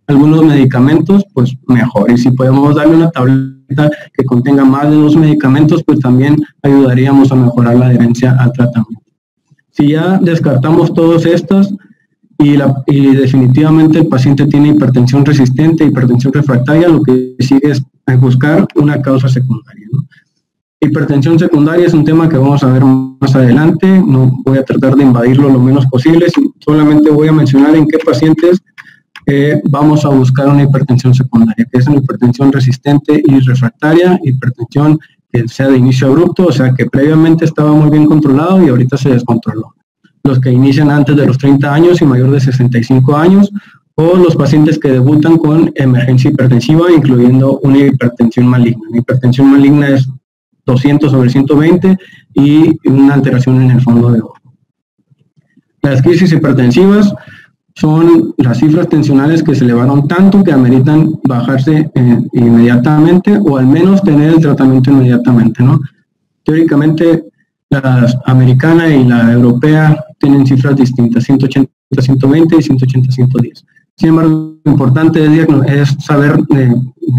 algunos medicamentos, pues mejor. Y si podemos darle una tableta que contenga más de 2 medicamentos, pues también ayudaríamos a mejorar la adherencia al tratamiento. Si ya descartamos todos estos y definitivamente el paciente tiene hipertensión resistente, hipertensión refractaria, lo que sigue es buscar una causa secundaria, ¿no? Hipertensión secundaria es un tema que vamos a ver más adelante. No voy a tratar de invadirlo lo menos posible, solamente voy a mencionar en qué pacientes vamos a buscar una hipertensión secundaria, que es una hipertensión resistente y refractaria, hipertensión que sea de inicio abrupto, o sea que previamente estaba muy bien controlado y ahorita se descontroló. Los que inician antes de los 30 años y mayor de 65 años, o los pacientes que debutan con emergencia hipertensiva, incluyendo una hipertensión maligna. Una hipertensión maligna es 200/120 y una alteración en el fondo de ojo. Las crisis hipertensivas son las cifras tensionales que se elevaron tanto que ameritan bajarse inmediatamente o al menos tener el tratamiento inmediatamente, ¿no? Teóricamente, la americana y la europea tienen cifras distintas, 180/120 y 180/110. Sin embargo, lo importante es saber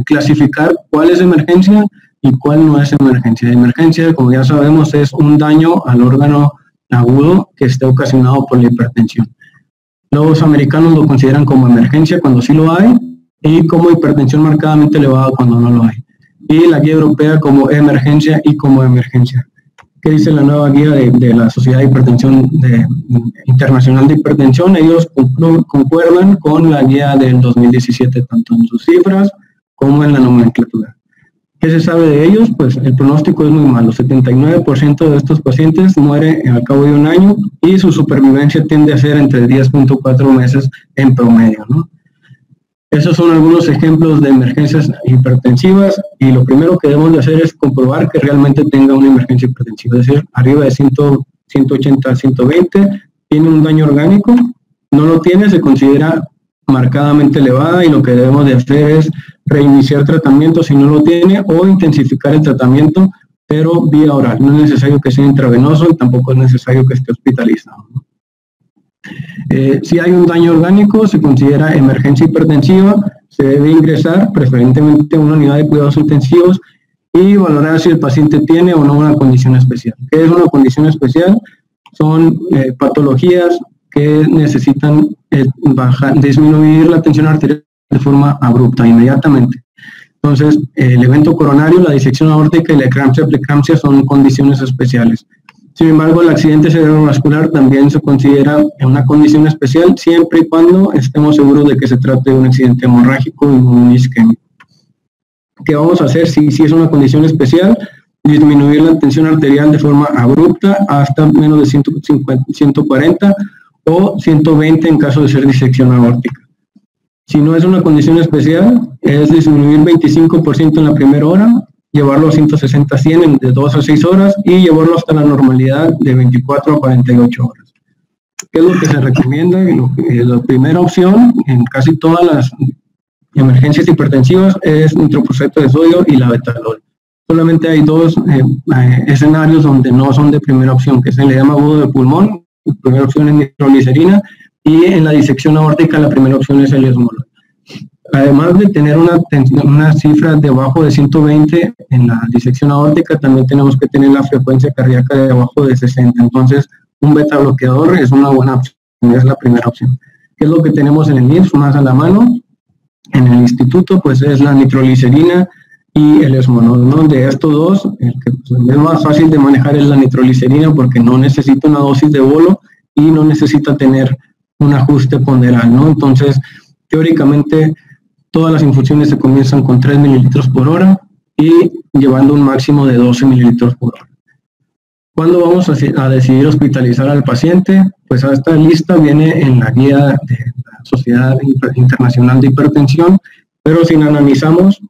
clasificar cuál es emergencia y cuál no es emergencia. Emergencia, como ya sabemos, es un daño al órgano agudo que esté ocasionado por la hipertensión. Los americanos lo consideran como emergencia cuando sí lo hay y como hipertensión marcadamente elevada cuando no lo hay. Y la guía europea como emergencia y como emergencia. ¿Qué dice la nueva guía de la Sociedad de Hipertensión Internacional de Hipertensión? Ellos concuerdan con la guía del 2017, tanto en sus cifras como en la nomenclatura. ¿Qué se sabe de ellos? Pues el pronóstico es muy malo. 79% de estos pacientes mueren al cabo de un año y su supervivencia tiende a ser entre 10.4 meses en promedio, ¿no? Esos son algunos ejemplos de emergencias hipertensivas y lo primero que debemos de hacer es comprobar que realmente tenga una emergencia hipertensiva, es decir, arriba de 180/120, tiene un daño orgánico, no lo tiene, se considera marcadamente elevada y lo que debemos de hacer es reiniciar tratamiento si no lo tiene o intensificar el tratamiento pero vía oral. No es necesario que sea intravenoso y tampoco es necesario que esté hospitalizado. Si hay un daño orgánico, se considera emergencia hipertensiva, se debe ingresar preferentemente a una unidad de cuidados intensivos y valorar si el paciente tiene o no una condición especial. ¿Qué es una condición especial? Son patologías que necesitan disminuir la tensión arterial de forma abrupta, inmediatamente. Entonces, el evento coronario, la disección aórtica y la eclampsia son condiciones especiales. Sin embargo, el accidente cerebrovascular también se considera una condición especial siempre y cuando estemos seguros de que se trate de un accidente hemorrágico y un isquémico. ¿Qué vamos a hacer si es una condición especial? Disminuir la tensión arterial de forma abrupta hasta menos de 140 o 120 en caso de ser disección aórtica. Si no es una condición especial, es disminuir 25% en la primera hora, llevarlo a 160-100 en de 2 a 6 horas y llevarlo hasta la normalidad de 24 a 48 horas. ¿Qué es lo que se recomienda? La primera opción en casi todas las emergencias hipertensivas es nitroprusato de sodio y la betalol. Solamente hay dos escenarios donde no son de primera opción, que se le llama agudo de pulmón. La primera opción es nitroglicerina y en la disección aórtica la primera opción es el esmolol. Además de tener una cifra debajo de 120 en la disección aórtica, también tenemos que tener la frecuencia cardíaca debajo de 60. Entonces, un beta bloqueador es una buena opción, es la primera opción. ¿Qué es lo que tenemos en el IMSS más a la mano? En el instituto, pues es la nitroglicerina y el esmolol, ¿no? De estos dos, el que es más fácil de manejar es la nitroglicerina porque no necesita una dosis de bolo y no necesita tener un ajuste ponderal, ¿no? Entonces, teóricamente, todas las infusiones se comienzan con 3 mililitros por hora y llevando un máximo de 12 mililitros por hora. ¿Cuándo vamos a decidir hospitalizar al paciente? Pues esta lista viene en la guía de la Sociedad Internacional de Hipertensión, pero si la analizamos,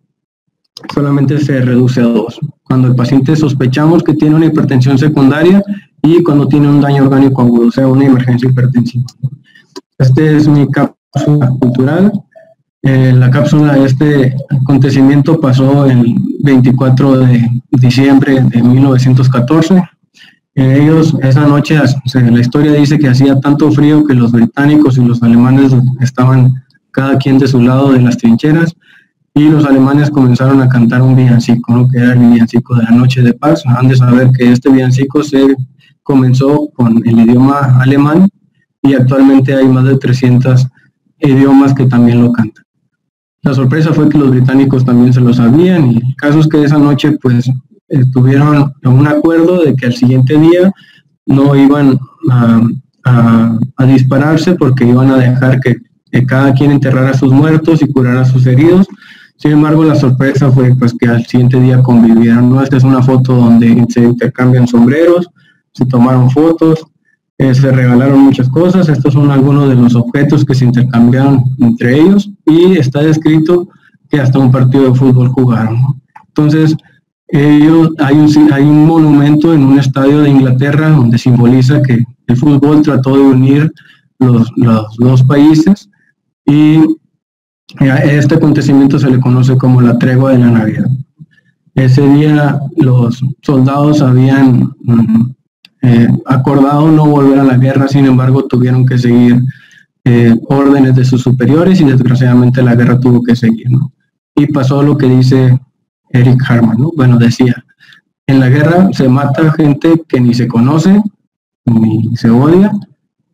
solamente se reduce a 2. Cuando el paciente sospechamos que tiene una hipertensión secundaria y cuando tiene un daño orgánico agudo, o sea, una emergencia hipertensiva. Este es mi cápsula cultural. La cápsula de este acontecimiento pasó el 24 de diciembre de 1914. Ellos, esa noche, la historia dice que hacía tanto frío que los británicos y los alemanes estaban cada quien de su lado de las trincheras y los alemanes comenzaron a cantar un villancico, ¿no? Que era el villancico de la Noche de Paz. Han de saber que este villancico se comenzó con el idioma alemán y actualmente hay más de 300 idiomas que también lo cantan. La sorpresa fue que los británicos también se lo sabían y el caso es que esa noche pues tuvieron un acuerdo de que al siguiente día no iban a dispararse porque iban a dejar que cada quien enterrara a sus muertos y curara a sus heridos. Sin embargo, la sorpresa fue pues que al siguiente día convivieron, ¿no? Esta es una foto donde se intercambian sombreros, se tomaron fotos, se regalaron muchas cosas. Estos son algunos de los objetos que se intercambiaron entre ellos y está descrito que hasta un partido de fútbol jugaron, ¿no? Entonces, hay un monumento en un estadio de Inglaterra donde simboliza que el fútbol trató de unir los dos países y a este acontecimiento se le conoce como la tregua de la Navidad. Ese día los soldados habían acordado no volver a la guerra, sin embargo tuvieron que seguir órdenes de sus superiores y desgraciadamente la guerra tuvo que seguir, ¿no? Y pasó lo que dice Eric Harman, ¿no? Bueno, decía, en la guerra se mata gente que ni se conoce, ni se odia,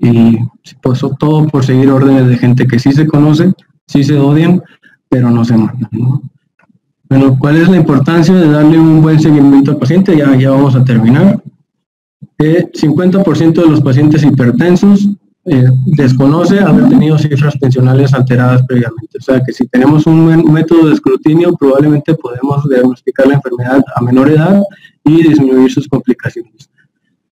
y pasó todo por seguir órdenes de gente que sí se conoce, sí se odian, pero no se matan, ¿no? Bueno, ¿cuál es la importancia de darle un buen seguimiento al paciente? Ya vamos a terminar. 50% de los pacientes hipertensos desconoce haber tenido cifras tensionales alteradas previamente. O sea que si tenemos un buen método de escrutinio, probablemente podemos diagnosticar la enfermedad a menor edad y disminuir sus complicaciones.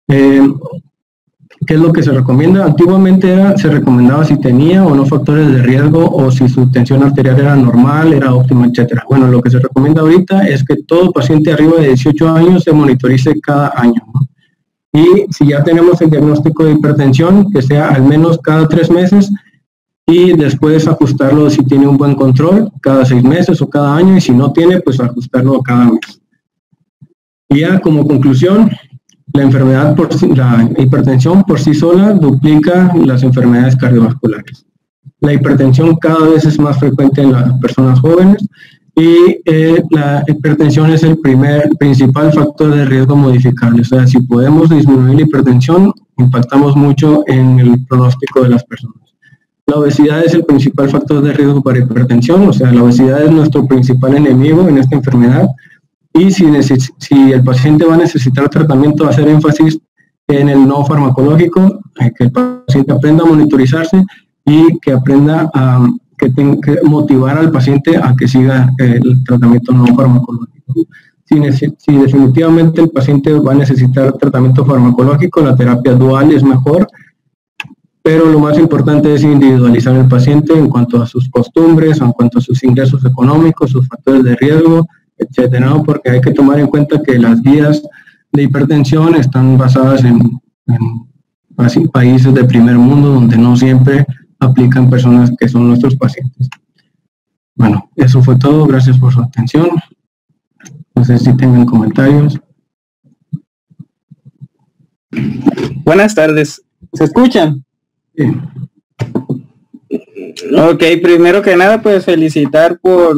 ¿Qué es lo que se recomienda? Antiguamente se recomendaba si tenía o no factores de riesgo o si su tensión arterial era normal, era óptima, etcétera. Bueno, lo que se recomienda ahorita es que todo paciente arriba de 18 años se monitorice cada año, ¿no? Y si ya tenemos el diagnóstico de hipertensión, que sea al menos cada 3 meses y después ajustarlo si tiene un buen control cada 6 meses o cada año y si no tiene, pues ajustarlo cada mes. Y ya como conclusión, la hipertensión por sí sola duplica las enfermedades cardiovasculares. La hipertensión cada vez es más frecuente en las personas jóvenes y la hipertensión es el principal factor de riesgo modificable. O sea, si podemos disminuir la hipertensión, impactamos mucho en el pronóstico de las personas. La obesidad es el principal factor de riesgo para hipertensión, o sea, la obesidad es nuestro principal enemigo en esta enfermedad. Y si el paciente va a necesitar tratamiento, va a hacer énfasis en el no farmacológico, que el paciente aprenda a monitorizarse y que aprenda a motivar al paciente a que siga el tratamiento no farmacológico. Si definitivamente el paciente va a necesitar tratamiento farmacológico, la terapia dual es mejor, pero lo más importante es individualizar al paciente en cuanto a sus costumbres, en cuanto a sus ingresos económicos, sus factores de riesgo, etcétera, ¿no? Porque hay que tomar en cuenta que las guías de hipertensión están basadas en países de primer mundo donde no siempre aplican personas que son nuestros pacientes. Bueno, eso fue todo. Gracias por su atención. No sé si tengan comentarios. Buenas tardes. ¿Se escuchan? Sí. Ok, primero que nada, pues felicitar por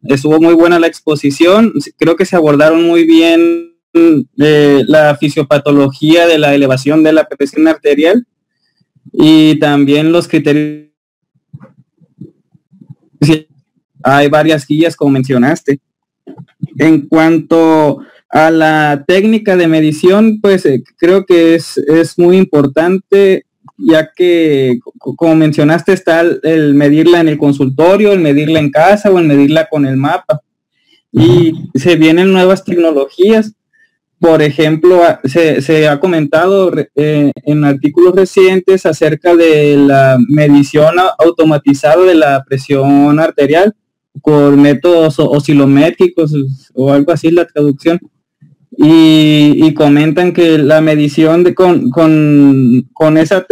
estuvo muy buena la exposición. Creo que se abordaron muy bien la fisiopatología de la elevación de la presión arterial y también los criterios. Hay varias guías, como mencionaste. En cuanto a la técnica de medición, pues creo que es muy importante, ya que, como mencionaste, está el medirla en el consultorio, el medirla en casa o el medirla con el mapa. Y se vienen nuevas tecnologías. Por ejemplo, se ha comentado en artículos recientes acerca de la medición automatizada de la presión arterial con métodos oscilométricos o algo así, la traducción. Y comentan que la medición con esa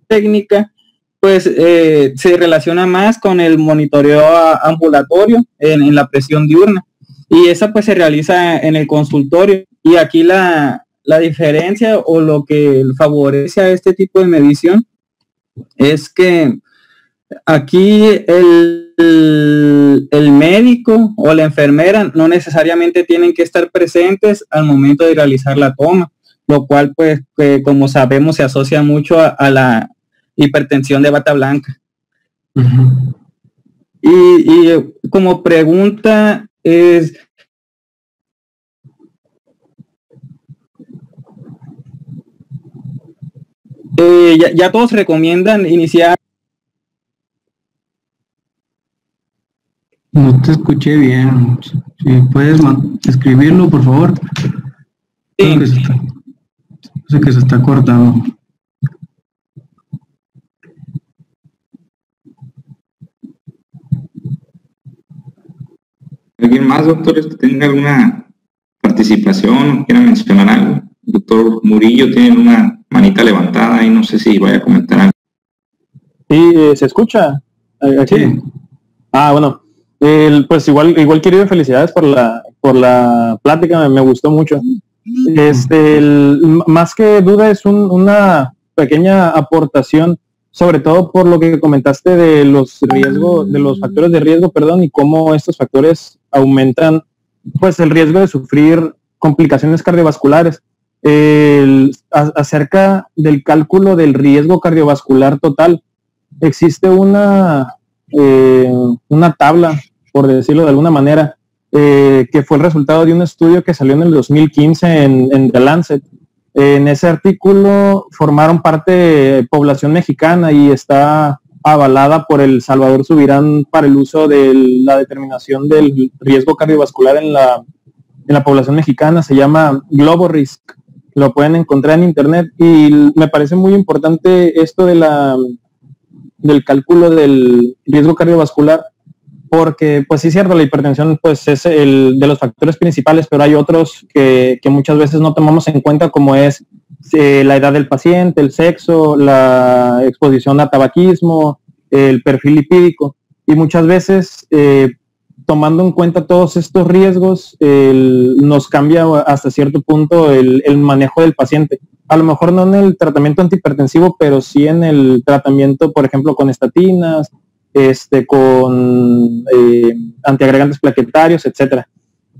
técnica pues se relaciona más con el monitoreo ambulatorio en la presión diurna, y esa pues se realiza en el consultorio. Y aquí la diferencia o lo que favorece a este tipo de medición es que aquí el médico o la enfermera no necesariamente tienen que estar presentes al momento de realizar la toma, lo cual pues como sabemos se asocia mucho a la hipertensión de bata blanca. Uh-huh. Y como pregunta es, ya todos recomiendan iniciar. No te escuché bien. Si puedes escribirlo, por favor. Sí. Sé que se está cortando. ¿Alguien más, doctores, que tenga alguna participación o quiera mencionar algo? El doctor Murillo tiene una manita levantada y no sé si vaya a comentar algo. Sí, ¿se escucha? ¿Aquí? Sí. Bueno. Pues igual querido, felicidades por la plática, me gustó mucho. Más que duda es una pequeña aportación, sobre todo por lo que comentaste de los factores de riesgo, y cómo estos factores aumentan pues el riesgo de sufrir complicaciones cardiovasculares. Acerca del cálculo del riesgo cardiovascular total, existe una tabla, por decirlo de alguna manera, que fue el resultado de un estudio que salió en el 2015 en The Lancet. En ese artículo formaron parte población mexicana y está avalada por el Salvador Subirán para el uso de la determinación del riesgo cardiovascular en la población mexicana. Se llama GloboRisk. Lo pueden encontrar en internet y me parece muy importante esto del cálculo del riesgo cardiovascular, porque pues sí es cierto, la hipertensión pues es el de los factores principales, pero hay otros que muchas veces no tomamos en cuenta, como es la edad del paciente, el sexo, la exposición a tabaquismo, el perfil lipídico, y muchas veces tomando en cuenta todos estos riesgos, nos cambia hasta cierto punto el manejo del paciente. A lo mejor no en el tratamiento antihipertensivo, pero sí en el tratamiento, por ejemplo, con estatinas, con antiagregantes plaquetarios, etcétera.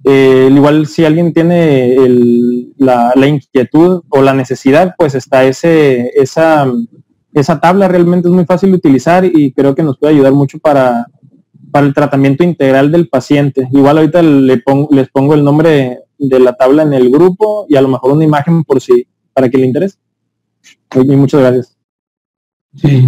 Igual si alguien tiene la inquietud o la necesidad, pues está esa tabla. Realmente es muy fácil de utilizar y creo que nos puede ayudar mucho para el tratamiento integral del paciente. Igual ahorita les pongo el nombre de la tabla en el grupo y a lo mejor una imagen para que le interese. Y muchas gracias. Sí,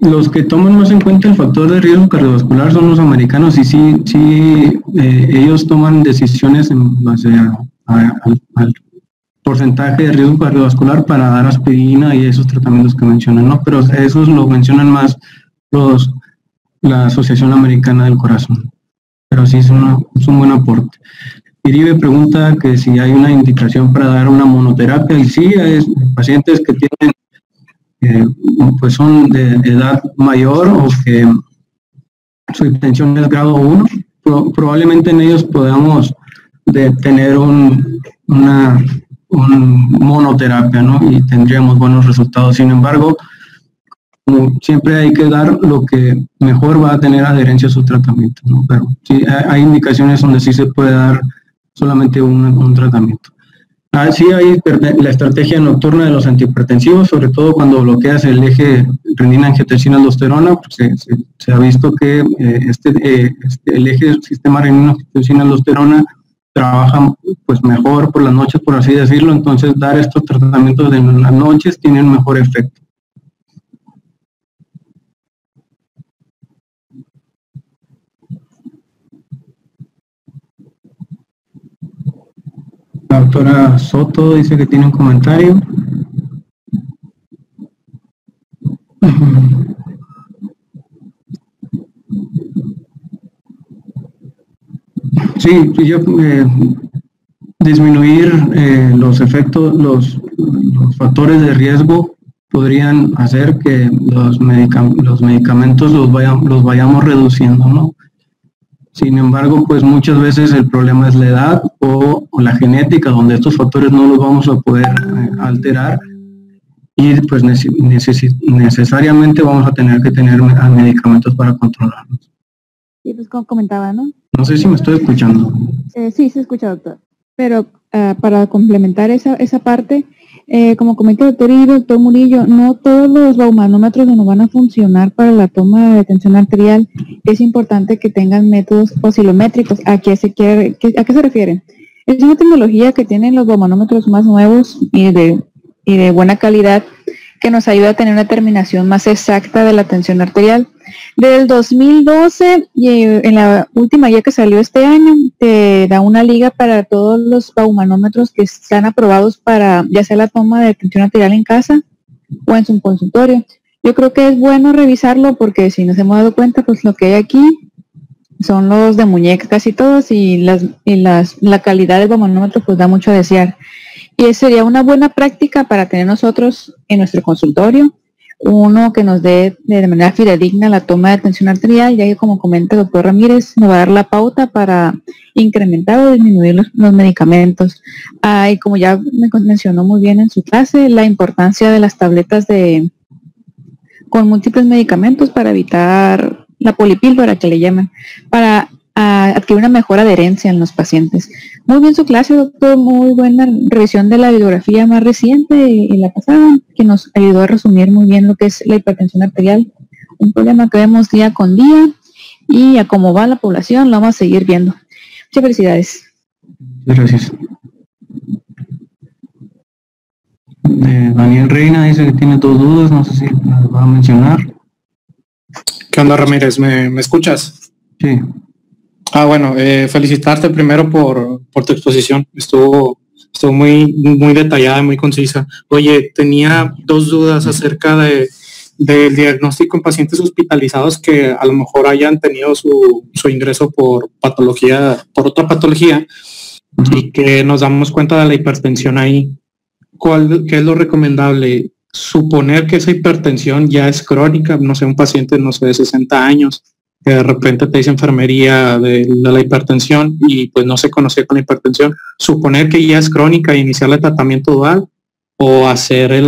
los que toman más en cuenta el factor de riesgo cardiovascular son los americanos y sí, ellos toman decisiones en base al porcentaje de riesgo cardiovascular para dar aspirina y esos tratamientos que mencionan, ¿no? Pero esos lo mencionan más la Asociación Americana del Corazón. Pero sí es un buen aporte. Iribe pregunta que si hay una indicación para dar una monoterapia, y sí, es pacientes que tienen pues son de edad mayor o que su hipertensión es grado 1, probablemente en ellos podamos tener una monoterapia, ¿no? Y tendríamos buenos resultados. Sin embargo, como siempre hay que dar lo que mejor va a tener adherencia a su tratamiento, ¿no? Pero sí hay indicaciones donde sí se puede dar solamente un tratamiento. Sí hay la estrategia nocturna de los antihipertensivos, sobre todo cuando bloqueas el eje renina-angiotensina-aldosterona, pues se ha visto que el eje del sistema renina-angiotensina-aldosterona trabaja pues mejor por las noches, por así decirlo. Entonces dar estos tratamientos en las noches tiene un mejor efecto. La doctora Soto dice que tiene un comentario. Sí, yo disminuir los efectos, los factores de riesgo podrían hacer que los medicamentos los vayamos reduciendo, ¿no? Sin embargo, pues muchas veces el problema es la edad o la genética, donde estos factores no los vamos a poder alterar y pues necesariamente vamos a tener que tener medicamentos para controlarlos. Sí, pues como comentaba, ¿no? No sé si me estoy escuchando. Sí, se escucha, doctor. Pero para complementar esa parte, como comenta el doctor y doctor Murillo, no todos los baumanómetros nos van a funcionar para la toma de tensión arterial. Es importante que tengan métodos oscilométricos. ¿A qué se refiere? Es una tecnología que tienen los baumanómetros más nuevos y de buena calidad, que nos ayuda a tener una determinación más exacta de la tensión arterial. Desde el 2012 y en la última guía que salió este año, te da una liga para todos los baumanómetros que están aprobados para ya sea la toma de tensión arterial en casa o en su consultorio. Yo creo que es bueno revisarlo porque si nos hemos dado cuenta, pues lo que hay aquí son los de muñeca casi todos y la calidad del baumanómetro pues da mucho a desear. Y sería una buena práctica para tener nosotros en nuestro consultorio uno que nos dé de manera fidedigna la toma de tensión arterial, ya que como comenta el doctor Ramírez, nos va a dar la pauta para incrementar o disminuir los medicamentos. Y como ya me mencionó muy bien en su clase, la importancia de las tabletas con múltiples medicamentos para evitar la polipíldora que le llaman, para adquirir una mejor adherencia en los pacientes. Muy bien su clase, doctor, muy buena revisión de la bibliografía más reciente y la pasada, que nos ayudó a resumir muy bien lo que es la hipertensión arterial, un problema que vemos día con día y a cómo va la población lo vamos a seguir viendo. Muchas felicidades. Gracias. Daniel Reina dice que tiene 2 dudas, no sé si las va a mencionar. ¿Qué onda, Ramírez? ¿Me escuchas? Sí. Bueno, felicitarte primero por tu exposición. Estuvo muy detallada y muy concisa. Oye, tenía 2 dudas acerca del diagnóstico en pacientes hospitalizados que a lo mejor hayan tenido su ingreso por otra patología, y que nos damos cuenta de la hipertensión ahí. ¿Qué es lo recomendable? suponer que esa hipertensión ya es crónica, no sé, un paciente, no sé, de 60 años, que de repente te dice enfermería de la hipertensión y pues no se conocía con la hipertensión, suponer que ya es crónica e iniciar el tratamiento dual, o hacer a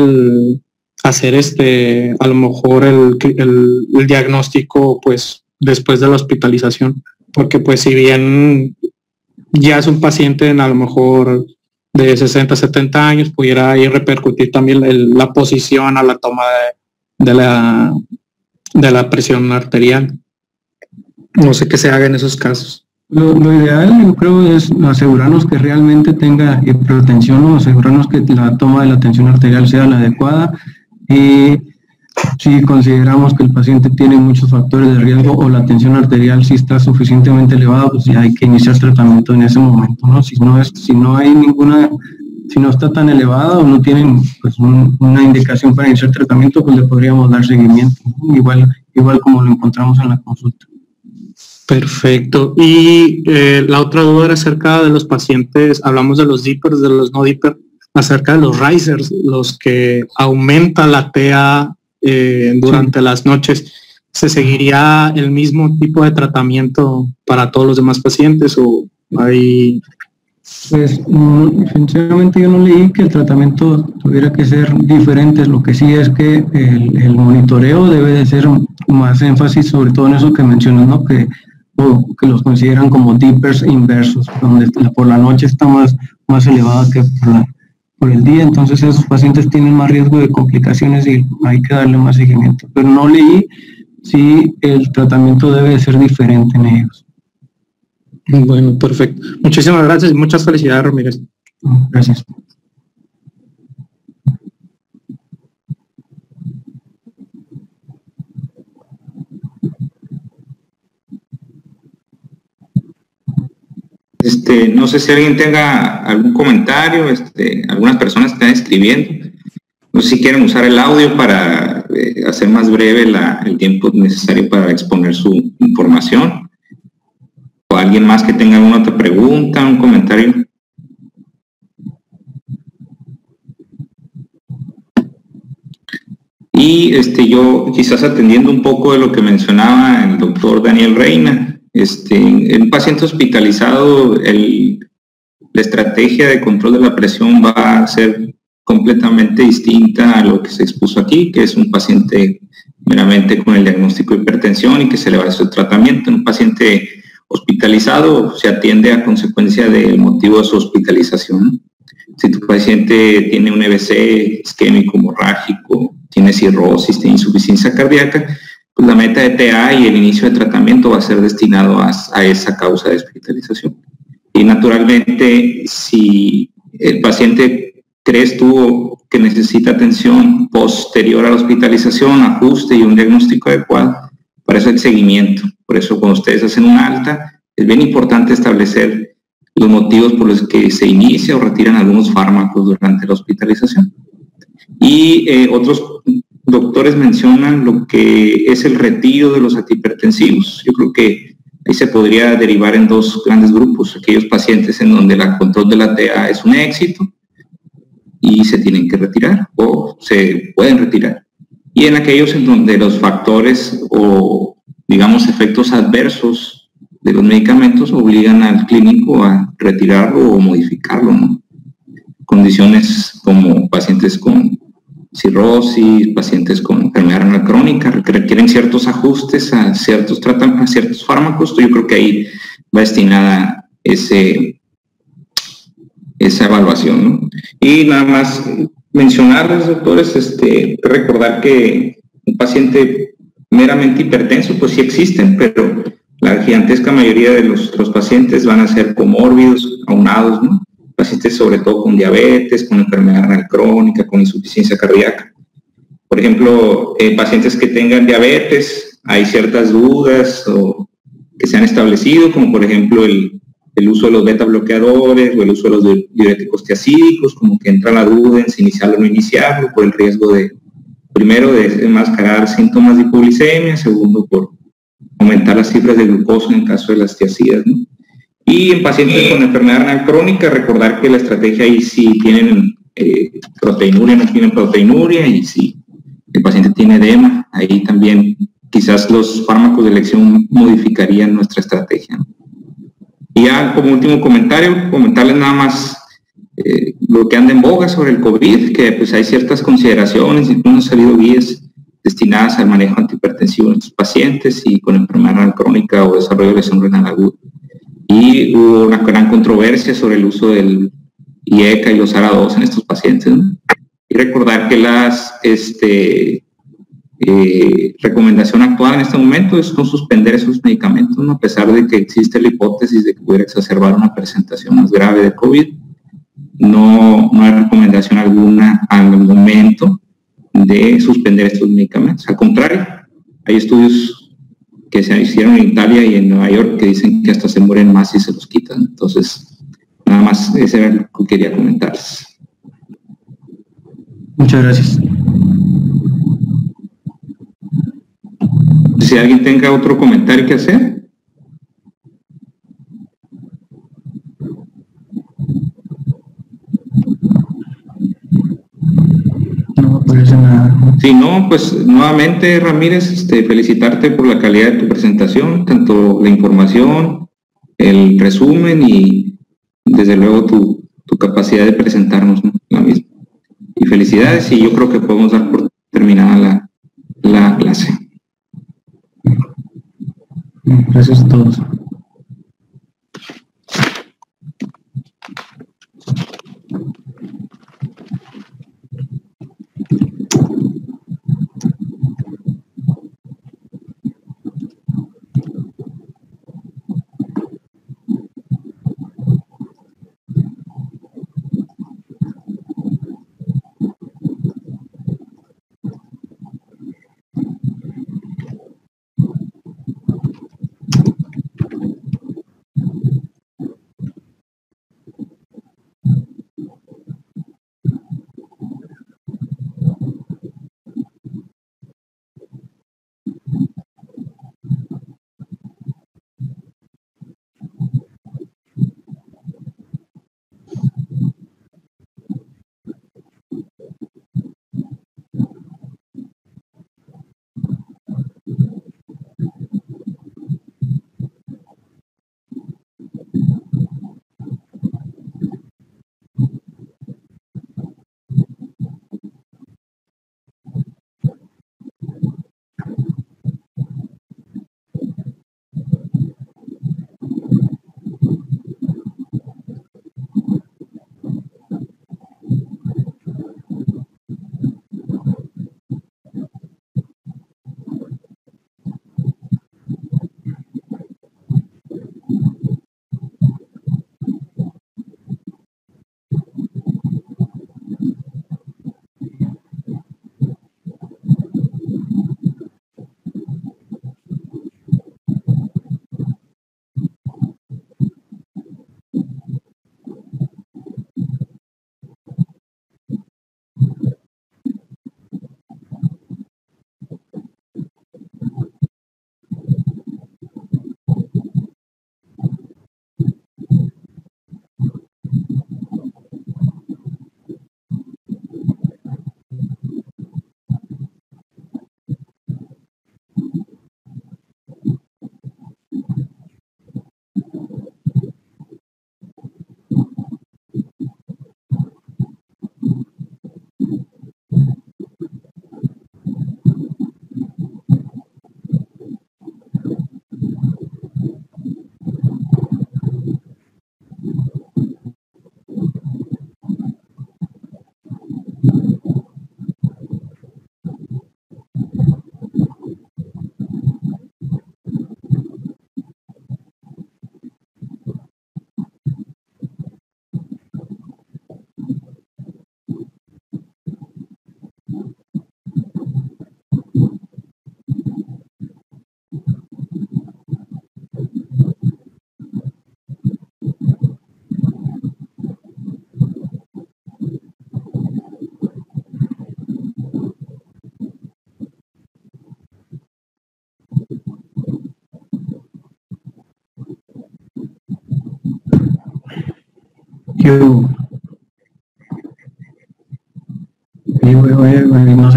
lo mejor el diagnóstico pues después de la hospitalización, porque pues si bien ya es un paciente a lo mejor de 60, 70 años, pudiera ahí repercutir también la posición a la toma de la presión arterial. No sé qué se haga en esos casos. Lo ideal, yo creo, es asegurarnos que realmente tenga hipertensión, o asegurarnos que la toma de la tensión arterial sea la adecuada, y si consideramos que el paciente tiene muchos factores de riesgo o la tensión arterial sí está suficientemente elevada, pues ya hay que iniciar tratamiento en ese momento, ¿no? Si no está tan elevada o no tienen pues una indicación para iniciar tratamiento, pues le podríamos dar seguimiento, ¿no? Igual como lo encontramos en la consulta. Perfecto. Y la otra duda era acerca de los pacientes, hablamos de los dippers, de los no dippers, acerca de los risers, los que aumenta la TA durante las noches. ¿Se seguiría el mismo tipo de tratamiento para todos los demás pacientes o hay...? Pues sinceramente yo no leí que el tratamiento tuviera que ser diferente. Lo que sí es que el monitoreo debe de ser más énfasis sobre todo en eso que mencionas, ¿no? Que los consideran como dippers inversos, donde por la noche está más elevada que por el día, entonces esos pacientes tienen más riesgo de complicaciones y hay que darle más seguimiento. Pero no leí si el tratamiento debe de ser diferente en ellos. Bueno, perfecto. Muchísimas gracias y muchas felicidades, Ramírez. Gracias. No sé si alguien tenga algún comentario, algunas personas están escribiendo. No sé si quieren usar el audio para hacer más breve el tiempo necesario para exponer su información. O alguien más que tenga alguna otra pregunta, un comentario. Y yo quizás atendiendo un poco de lo que mencionaba el doctor Daniel Reina, en un paciente hospitalizado, la estrategia de control de la presión va a ser completamente distinta a lo que se expuso aquí, que es un paciente meramente con el diagnóstico de hipertensión y que se le va a hacer el tratamiento. En un paciente hospitalizado se atiende a consecuencia del motivo de su hospitalización. Si tu paciente tiene un EBC isquémico hemorrágico, tiene cirrosis, tiene insuficiencia cardíaca, pues la meta de TA y el inicio de tratamiento va a ser destinado a esa causa de hospitalización. Y naturalmente, si el paciente crees tú que necesita atención posterior a la hospitalización, ajuste y un diagnóstico adecuado, para eso el seguimiento. Por eso cuando ustedes hacen una alta, es bien importante establecer los motivos por los que se inicia o retiran algunos fármacos durante la hospitalización. Y otros doctores mencionan lo que es el retiro de los antihipertensivos. Yo creo que ahí se podría derivar en dos grandes grupos: aquellos pacientes en donde el control de la TA es un éxito y se tienen que retirar o se pueden retirar, y en aquellos en donde los factores o digamos efectos adversos de los medicamentos obligan al clínico a retirarlo o modificarlo, ¿no? Condiciones como pacientes con cirrosis, pacientes con enfermedad renal crónica que requieren ciertos ajustes a ciertos fármacos. Yo creo que ahí va destinada esa evaluación, ¿no? Y nada más mencionarles, doctores, recordar que un paciente meramente hipertenso, pues sí existen, pero la gigantesca mayoría de los pacientes van a ser comórbidos, aunados, ¿no? Pacientes sobre todo con diabetes, con enfermedad renal crónica, con insuficiencia cardíaca. Por ejemplo, pacientes que tengan diabetes, hay ciertas dudas que se han establecido, como por ejemplo el uso de los beta bloqueadores o el uso de los diuréticos tiacídicos, como que entra la duda en si iniciarlo o no iniciarlo, por el riesgo primero de enmascarar síntomas de hipoglicemia, segundo por aumentar las cifras de glucosa en caso de las tiacidas, ¿no? Y en pacientes con enfermedad renal crónica, recordar que la estrategia ahí sí tienen proteinuria, no tienen proteinuria, y si el paciente tiene edema, ahí también quizás los fármacos de elección modificarían nuestra estrategia, ¿no? Y ya como último comentario, comentarles nada más lo que anda en boga sobre el COVID, que pues hay ciertas consideraciones, y han salido guías destinadas al manejo antihipertensivo en estos pacientes y con enfermedad renal crónica o desarrollo de lesión renal aguda. Y hubo una gran controversia sobre el uso del IECA y los ARA2 en estos pacientes, ¿no? Y recordar que las recomendación actual en este momento es no suspender esos medicamentos, ¿no? A pesar de que existe la hipótesis de que pudiera exacerbar una presentación más grave de COVID, no hay recomendación alguna al momento de suspender estos medicamentos. Al contrario, hay estudios que se hicieron en Italia y en Nueva York que dicen que hasta se mueren más si se los quitan. Entonces, nada más, ese era lo que quería comentarles. Muchas gracias. Si alguien tenga otro comentario que hacer. No aparece nada. Si no, pues nuevamente, Ramírez, felicitarte por la calidad de tu presentación, tanto la información, el resumen y desde luego tu capacidad de presentarnos, ¿no? La misma. Y felicidades, y yo creo que podemos dar por terminada la clase. Gracias a todos.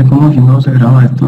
sé cómo si no se graba esto.